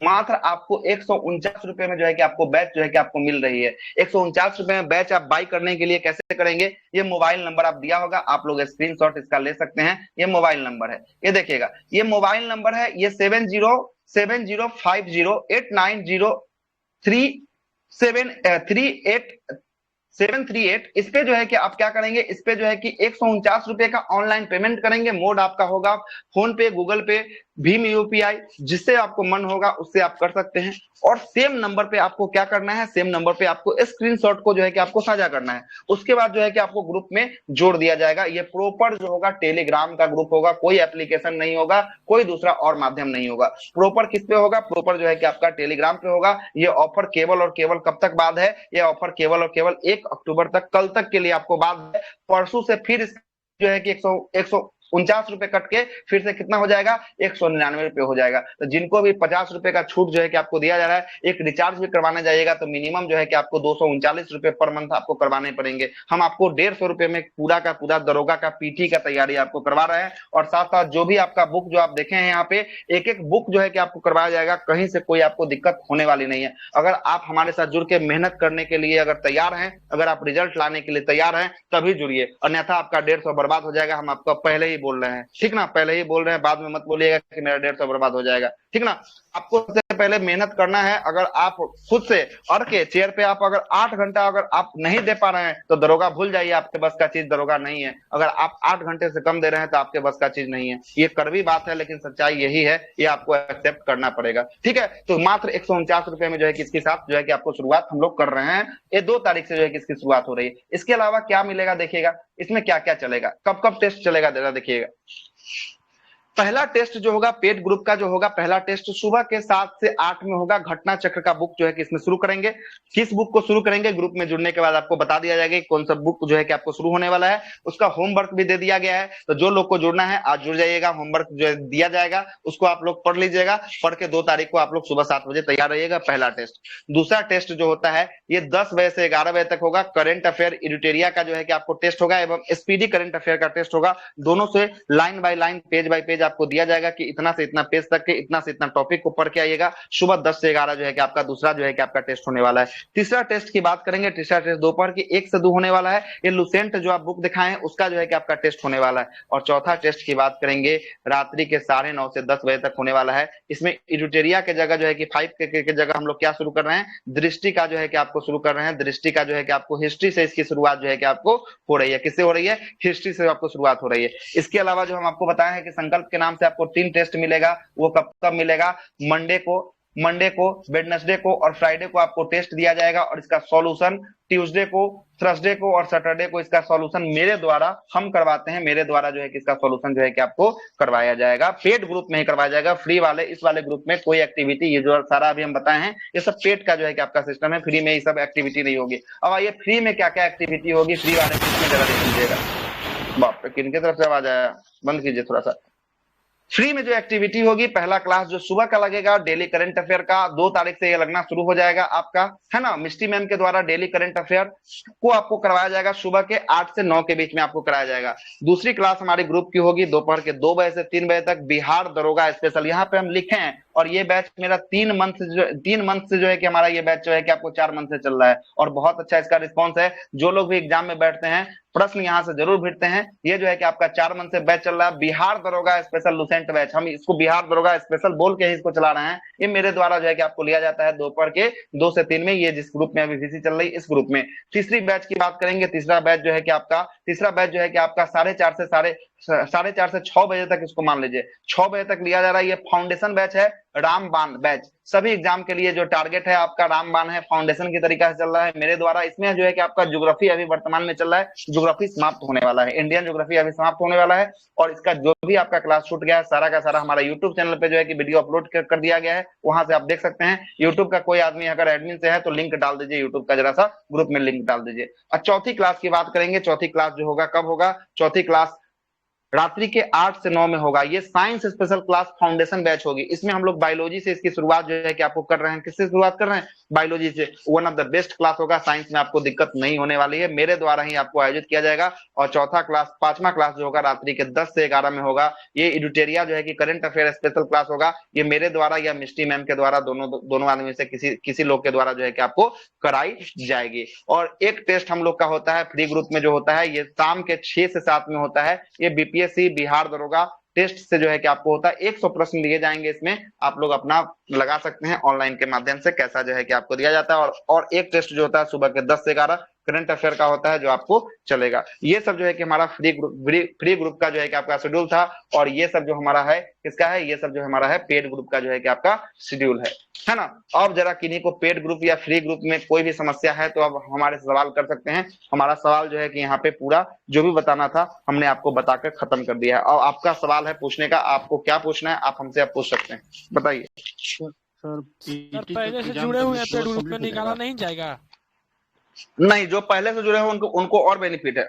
मात्र आपको 149 रुपए में जो है कि आपको बैच जो है कि आपको मिल रही है। 149 रुपए में बैच आप बाई करने के लिए कैसे करेंगे, ये मोबाइल नंबर आप दिया होगा, आप लोग स्क्रीनशॉट इसका ले सकते हैं। ये मोबाइल नंबर है, ये देखिएगा, ये मोबाइल नंबर है, ये 705089033738। इस पे जो है कि आप क्या करेंगे, इस पे जो है कि 149 रुपए का ऑनलाइन पेमेंट करेंगे। मोड आपका होगा फोन पे, गूगल पे, भीम यूपीआई, जिससे आपको मन होगा उससे आप कर सकते हैं। और सेम नंबर पे आपको क्या करना है, सेम नंबर पे आपको स्क्रीनशॉट को जो है कि आपको साझा करना है। उसके बाद जो है कि आपको ग्रुप में जोड़ दिया जाएगा। ये प्रॉपर जो होगा टेलीग्राम का ग्रुप होगा, कोई एप्लीकेशन नहीं होगा, कोई दूसरा और माध्यम नहीं होगा। प्रॉपर किस पे होगा, प्रॉपर जो है कि आपका टेलीग्राम पे होगा। ये ऑफर केवल और केवल कब तक बाद है, ये ऑफर केवल और केवल 1 अक्टूबर तक, कल तक के लिए आपको बाद है। परसों से फिर जो है कि 149 रुपए कट के फिर से कितना हो जाएगा, 199 रुपए हो जाएगा। तो जिनको भी 50 रुपए का छूट जो है कि आपको दिया जा रहा है, एक रिचार्ज भी करवाने जाइएगा तो मिनिमम जो है कि आपको 239 रुपए पर मंथ आपको करवाने पड़ेंगे। हम आपको 150 रुपए में पूरा का पूरा दरोगा का पीटी का तैयारी आपको करवा रहे हैं। और साथ साथ जो भी आपका बुक जो आप देखे हैं यहाँ पे, एक एक बुक जो है कि आपको करवाया जाएगा, कहीं से कोई आपको दिक्कत होने वाली नहीं है। अगर आप हमारे साथ जुड़ के मेहनत करने के लिए अगर तैयार हैं, अगर आप रिजल्ट लाने के लिए तैयार हैं, तभी जुड़िए, अन्यथा आपका 150 बर्बाद हो जाएगा। हम आपको पहले ही बोल रहे हैं, ठीक ना, पहले ही बोल रहे हैं, बाद में मत बोलिएगा कि मेरा 150 बर्बाद हो जाएगा, ठीक ना। आपको सबसे पहले मेहनत करना है। अगर आप खुद से अड़ के चेयर पे आप अगर 8 घंटा अगर आप नहीं दे पा रहे हैं तो दरोगा भूल जाइए, आपके बस का चीज दरोगा नहीं है। अगर आप 8 घंटे से कम दे रहे हैं तो आपके बस का चीज नहीं है। ये कड़वी बात है लेकिन सच्चाई यही है, ये आपको एक्सेप्ट करना पड़ेगा, ठीक है। तो मात्र 149 रुपए में जो है कि इसके साथ जो है कि आपको शुरुआत हम लोग कर रहे हैं। ये 2 तारीख से जो है कि इसकी शुरुआत हो रही है। इसके अलावा क्या मिलेगा देखिएगा, इसमें क्या क्या चलेगा, कब कब टेस्ट चलेगा जरा देखिएगा। पहला टेस्ट जो होगा पेड ग्रुप का जो होगा, पहला टेस्ट सुबह के 7 से 8 में होगा। घटना चक्र का बुक जो है कि इसमें शुरू करेंगे। किस बुक को शुरू करेंगे, ग्रुप में जुड़ने के बाद आपको बता दिया जाएगा कौन सा बुक जो है कि आपको शुरू होने वाला है। उसका होमवर्क भी दे दिया गया है, तो जो लोग को जुड़ना है आज जुड़ जाइएगा। होमवर्क जो दिया जाएगा उसको आप लोग पढ़ लीजिएगा, पढ़ के 2 तारीख को आप लोग सुबह 7 बजे तैयार रहिएगा। पहला टेस्ट। दूसरा टेस्ट जो होता है ये 10 बजे से 11 बजे तक होगा। करंट अफेयर एडिटोरिया का जो है कि आपको टेस्ट होगा एवं स्पीडी करंट अफेयर का टेस्ट होगा। दोनों से line by line, page bye page आपको दिया जाएगा कि इतना से इतना पेज तक के, इतना से इतना टॉपिक को पढ़ के आइएगा। सुबह 10 से 11 जो है कि आपका दूसरा जो है कि आपका टेस्ट होने वाला है। तीसरा टेस्ट की बात करेंगे, तीसरा टेस्ट दोपहर की 1 से 2 होने वाला है। ये लुसेंट जो आप बुक दिखाए हैं उसका जो है कि आपका टेस्ट होने वाला है। और चौथा टेस्ट की बात करेंगे, रात्रि के 9:30 से 10 बजे तक होने वाला है। इसमें एडिटोरिया के जगह जो है कि 5 के जगह हम लोग क्या शुरू कर रहे हैं, दृष्टि का जो है कि आपको शुरू कर रहे हैं। दृष्टि का जो है कि आपको हिस्ट्री से इसकी शुरुआत जो है कि आपको हो रही है। किससे हो रही है, हिस्ट्री से आपको शुरुआत हो रही है। इसके अलावा जो हम आपको बताए हैं कि संकल्प के नाम से आपको 3 टेस्ट मिलेगा। वो कब कब मिलेगा, मंडे को, वेडनेसडे को और फ्राइडे को आपको टेस्ट दिया जाएगा। और इसका सॉल्यूशन ट्यूसडे को, थर्सडे को और सैटरडे को इसका सॉल्यूशन मेरे द्वारा हम करवाते हैं। मेरे द्वारा जो है कि इसका सॉल्यूशन जो है कि आपको करवाया जाएगा। पेड ग्रुप में ही करवाया जाएगा। फ्री वाले इस वाले ग्रुप में कोई एक्टिविटी, ये जो सारा अभी हम बताए हैं ये सब पेड का जो है कि आपका सिस्टम है। फ्री में ये सब एक्टिविटी नहीं होगी। अब आइए फ्री में क्या क्या एक्टिविटी होगी फ्री वाले में जरा देख लीजिएगा। बाप रे, किनके तरफ से आवाज आया, बंद कीजिए थोड़ा सा। फ्री में जो एक्टिविटी होगी, पहला क्लास जो सुबह का लगेगा डेली करंट अफेयर का, 2 तारीख से ये लगना शुरू हो जाएगा आपका, है ना। मिस्टी मैम के द्वारा डेली करंट अफेयर को आपको करवाया जाएगा। सुबह के 8 से 9 के बीच में आपको कराया जाएगा। दूसरी क्लास हमारे ग्रुप की होगी दोपहर के 2 बजे से 3 बजे तक, बिहार दरोगा स्पेशल। यहाँ पे हम लिखे हैं और ये बैच मेरा 3 मंथ से जो है कि हमारा ये बैच जो है कि आपको 4 मंथ से चल रहा है और बहुत अच्छा इसका रिस्पॉन्स है। जो लोग भी एग्जाम में बैठते हैं प्रश्न यहाँ से जरूर भेजते हैं। ये जो है कि आपका 4 मंथ से बैच चल रहा है, बिहार दरोगा स्पेशल लुसेंट बैच। हम इसको बिहार दरोगा स्पेशल बोल के ही इसको चला रहे हैं। ये मेरे द्वारा जो है कि आपको लिया जाता है दोपहर के 2 से 3 में, ये जिस ग्रुप में अभी वीसी चल रही है इस ग्रुप में। तीसरी बैच की बात करेंगे, तीसरा बैच जो है कि आपका 4:30 से 6 बजे तक, इसको मान लीजिए 6 बजे तक लिया जा रहा है। ये फाउंडेशन बैच है, रामबाण बैच। सभी एग्जाम के लिए जो टारगेट है आपका रामबाण है, फाउंडेशन की तरीका से चल रहा है मेरे द्वारा। इसमें जो है कि आपका ज्योग्राफी अभी वर्तमान में चल रहा है, ज्योग्राफी समाप्त होने वाला है, इंडियन ज्योग्राफी अभी समाप्त होने वाला है। और इसका जो भी आपका क्लास छूट गया है सारा का सारा हमारा यूट्यूब चैनल पे जो है कि वीडियो अपलोड कर दिया गया है, वहां से आप देख सकते हैं। यूट्यूब का कोई आदमी अगर एडमिन से है तो लिंक डाल दीजिए, यूट्यूब का जरा सा ग्रुप में लिंक डाल दीजिए। और चौथी क्लास की बात करेंगे, चौथी क्लास जो होगा कब होगा, चौथी क्लास रात्रि के 8 से 9 में होगा। ये science special class foundation batch होगी। इसमें हम लोग बायोलॉजी से इसकी शुरुआत जो है कि आपको कर रहे हैं। किससे शुरुआत कर रहे हैं? बायोलॉजी से। One of the best class होगा, साइंस में आपको दिक्कत नहीं होने वाली है, मेरे द्वारा ही आपको आयोजित किया जाएगा। और पांचवा क्लास जो होगा रात्रि के 10 से 11 में होगा। ये एडिटोरिया जो है कि करंट अफेयर स्पेशल क्लास होगा। ये मेरे द्वारा या मिस्टी मैम के द्वारा, दोनों आदमी से किसी लोग के द्वारा जो है कि आपको कराई जाएगी। और एक टेस्ट हम लोग का होता है फ्री ग्रुप में जो होता है, ये शाम के 6 से 7 में होता है। ये बीपीएससी बिहार दरोगा टेस्ट से जो है कि आपको होता है 100 प्रश्न लिए जाएंगे। इसमें आप लोग अपना लगा सकते हैं ऑनलाइन के माध्यम से, कैसा जो है कि आपको दिया जाता है। और एक टेस्ट जो होता है सुबह के 10 से 11 करंट अफेयर का होता है जो आपको चलेगा। ये सब जो है कि हमारा फ्री ग्रुप का जो है कि आपका शेड्यूल था। और ये सब जो हमारा है किसका है, ये सब जो हमारा है पेड ग्रुप का जो है कि आपका शेड्यूल है ना। अब जरा किन्हीं को पेड ग्रुप या फ्री ग्रुप में कोई भी समस्या है तो अब हमारे सवाल कर सकते हैं। हमारा सवाल जो है कि यहाँ पे पूरा जो भी बताना था हमने आपको बताकर खत्म कर दिया है। और आपका सवाल है पूछने का, आपको क्या पूछना है आप हमसे आप पूछ सकते हैं, बताइए। सर पहले से जुड़े हुए हैं पेड ग्रुप में निकाला नहीं जाएगा? नहीं, जो पहले से जुड़े हैं उनको और बेनिफिट है।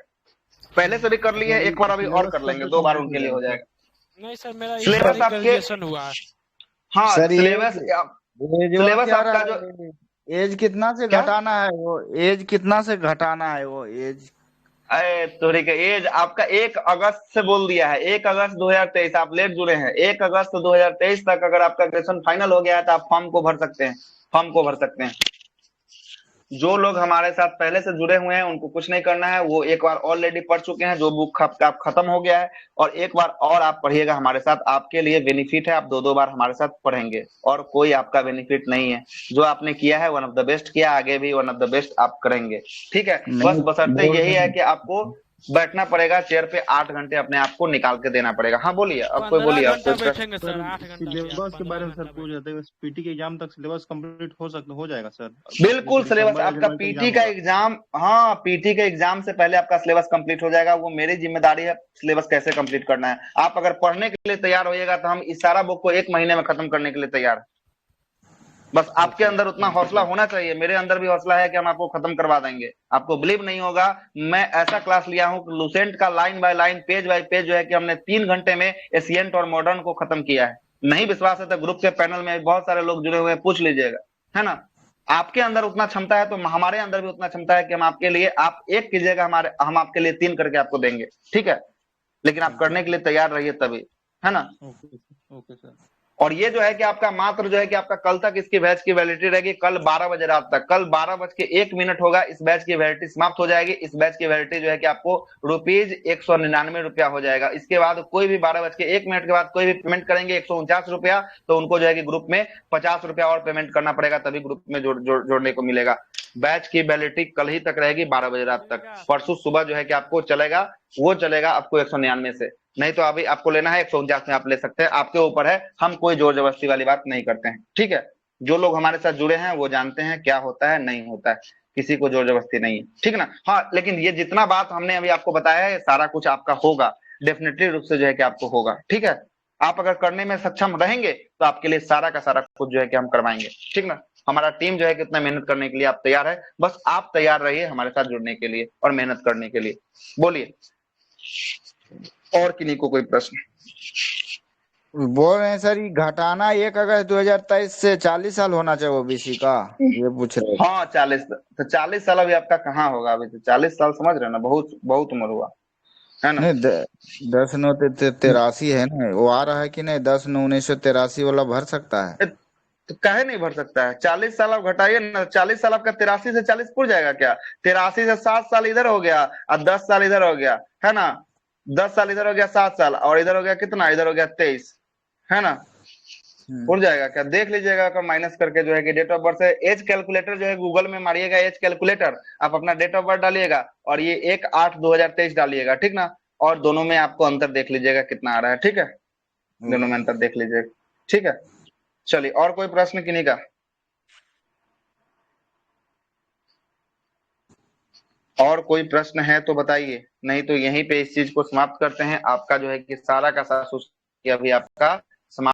पहले से भी कर लिए, एक बार अभी और कर लेंगे, 2 बार उनके लिए हो जाएगा। नहीं सर, मेरा सिलेबस आपके ग्रेजुएशन हुआ है। हाँ सिलेबस आपका जो एज कितना से घटाना है, वो एज कितना से घटाना है वो एज? तो एज आपका 1 अगस्त से बोल दिया है, 1 अगस्त 2023। आप लेट जुड़े हैं, 1 अगस्त 2023 तक अगर आपका ग्रेजुएशन फाइनल हो गया है तो आप फॉर्म को भर सकते हैं। जो लोग हमारे साथ पहले से जुड़े हुए हैं उनको कुछ नहीं करना है, वो एक बार ऑलरेडी पढ़ चुके हैं, जो बुक आपका खत्म हो गया है, और एक बार और आप पढ़िएगा हमारे साथ। आपके लिए बेनिफिट है, आप 2-2 बार हमारे साथ पढ़ेंगे और कोई आपका बेनिफिट नहीं है। जो आपने किया है वन ऑफ द बेस्ट किया, आगे भी वन ऑफ द बेस्ट आप करेंगे, ठीक है। बस बशर्ते यही है कि आपको बैठना पड़ेगा चेयर पे, 8 घंटे अपने आप को निकाल के देना पड़ेगा। हाँ बोलिए, अब कोई बोलिए। सिलेबस के बारे में सर पूछ रहे थे, पीटी के एग्जाम तक सिलेबस कंप्लीट हो जाएगा सर? बिल्कुल, सिलेबस आपका पीटी का एग्जाम, हाँ पीटी के एग्जाम से पहले आपका सिलेबस कंप्लीट हो जाएगा। वो मेरी जिम्मेदारी है सिलेबस कैसे कंप्लीट करना है। आप अगर पढ़ने के लिए तैयार होइएगा तो हम इस सारा बुक को 1 महीने में खत्म करने के लिए तैयार है। बस आपके अंदर उतना हौसला होना चाहिए, मेरे अंदर भी हौसला है कि हम आपको खत्म करवा देंगे। आपको बिलीव नहीं होगा, मैं ऐसा क्लास लिया हूं लुसेंट का line by line, page bye page जो है कि हमने 3 घंटे में एशियंट और मॉडर्न को खत्म किया है। नहीं विश्वास है तो ग्रुप के पैनल में बहुत सारे लोग जुड़े हुए हैं, पूछ लीजिएगा, है ना। आपके अंदर उतना क्षमता है तो हमारे अंदर भी उतना क्षमता है कि हम आपके लिए, आप 1 कीजिएगा हम आपके लिए 3 करके आपको देंगे, ठीक है। लेकिन आप करने के लिए तैयार रहिए तभी, है ना। Okay sir. और ये जो है कि आपका मात्र जो है कि आपका कल तक इसकी बैच की वैलिडिटी रहेगी, कल 12 बजे रात तक, कल 12:01 होगा इस बैच की वैलिडिटी समाप्त हो जाएगी। इस बैच की वैलिडिटी जो है कि आपको ₹199 हो जाएगा। इसके बाद कोई भी 12:01 के बाद कोई भी पेमेंट करेंगे ₹149, तो उनको जो है कि ग्रुप में ₹50 और पेमेंट करना पड़ेगा, तभी ग्रुप में जोड़ने को मिलेगा। बैच की वैलिडिटी कल ही तक रहेगी 12 बजे रात तक। परसों सुबह जो है कि आपको चलेगा, वो चलेगा आपको 199 से, नहीं तो अभी आपको लेना है 149 में आप ले सकते हैं, आपके ऊपर है। हम कोई जोर जबरदस्ती वाली बात नहीं करते हैं, ठीक है। जो लोग हमारे साथ जुड़े हैं वो जानते हैं क्या होता है नहीं होता है, किसी को जोर जबरदस्ती नहीं है, ठीक है ना। हाँ, लेकिन ये जितना बात हमने अभी आपको बताया है सारा कुछ आपका होगा, डेफिनेटली रूप से जो है कि आपको होगा, ठीक है। आप अगर करने में सक्षम रहेंगे तो आपके लिए सारा का सारा कुछ जो है कि हम करवाएंगे, ठीक ना। हमारा टीम जो है कि इतना मेहनत करने के लिए आप तैयार है, बस आप तैयार रहिए हमारे साथ जुड़ने के लिए और मेहनत करने के लिए। बोलिए और किन्हीं को कोई प्रश्न? बोल रहे हैं सर, ये घटाना 1 अगस्त 2023 से 40 साल होना चाहिए ओबीसी का, ये पूछ रहे हैं। हाँ 40 साल अभी आपका कहाँ होगा, अभी तो 40 साल समझ रहे हैं ना, बहुत उम्र हुआ। है ना? नहीं 10/9 है ना, वो आ रहा है कि नहीं? 10/9 1983 वाला भर सकता है? तो काहे नहीं भर सकता है? 40 साल आप घटाइए ना, 40 साल आपका 83 से 40 पुर जाएगा क्या? 83 से 7 साल इधर हो गया और 10 साल इधर हो गया, है ना? 10 साल इधर हो गया, 7 साल, और इधर हो गया कितना? इधर हो गया 23, है ना? पुर जाएगा क्या? देख लीजिएगा का माइनस करके जो है कि डेट ऑफ बर्थ से एज कैलकुलेटर जो है गूगल में मारिएगा एज कैलकुलेटर, आप अपना डेट ऑफ बर्थ डालिएगा और ये 1/8/2023 डालिएगा, ठीक ना? और दोनों में आपको अंतर देख लीजिएगा कितना आ रहा है, ठीक है? दोनों में अंतर देख लीजिएगा, ठीक है? चलिए, और कोई प्रश्न किन्हीं का? और कोई प्रश्न है तो बताइए, नहीं तो यहीं पे इस चीज को समाप्त करते हैं। आपका जो है कि सारा का सारा अभी आपका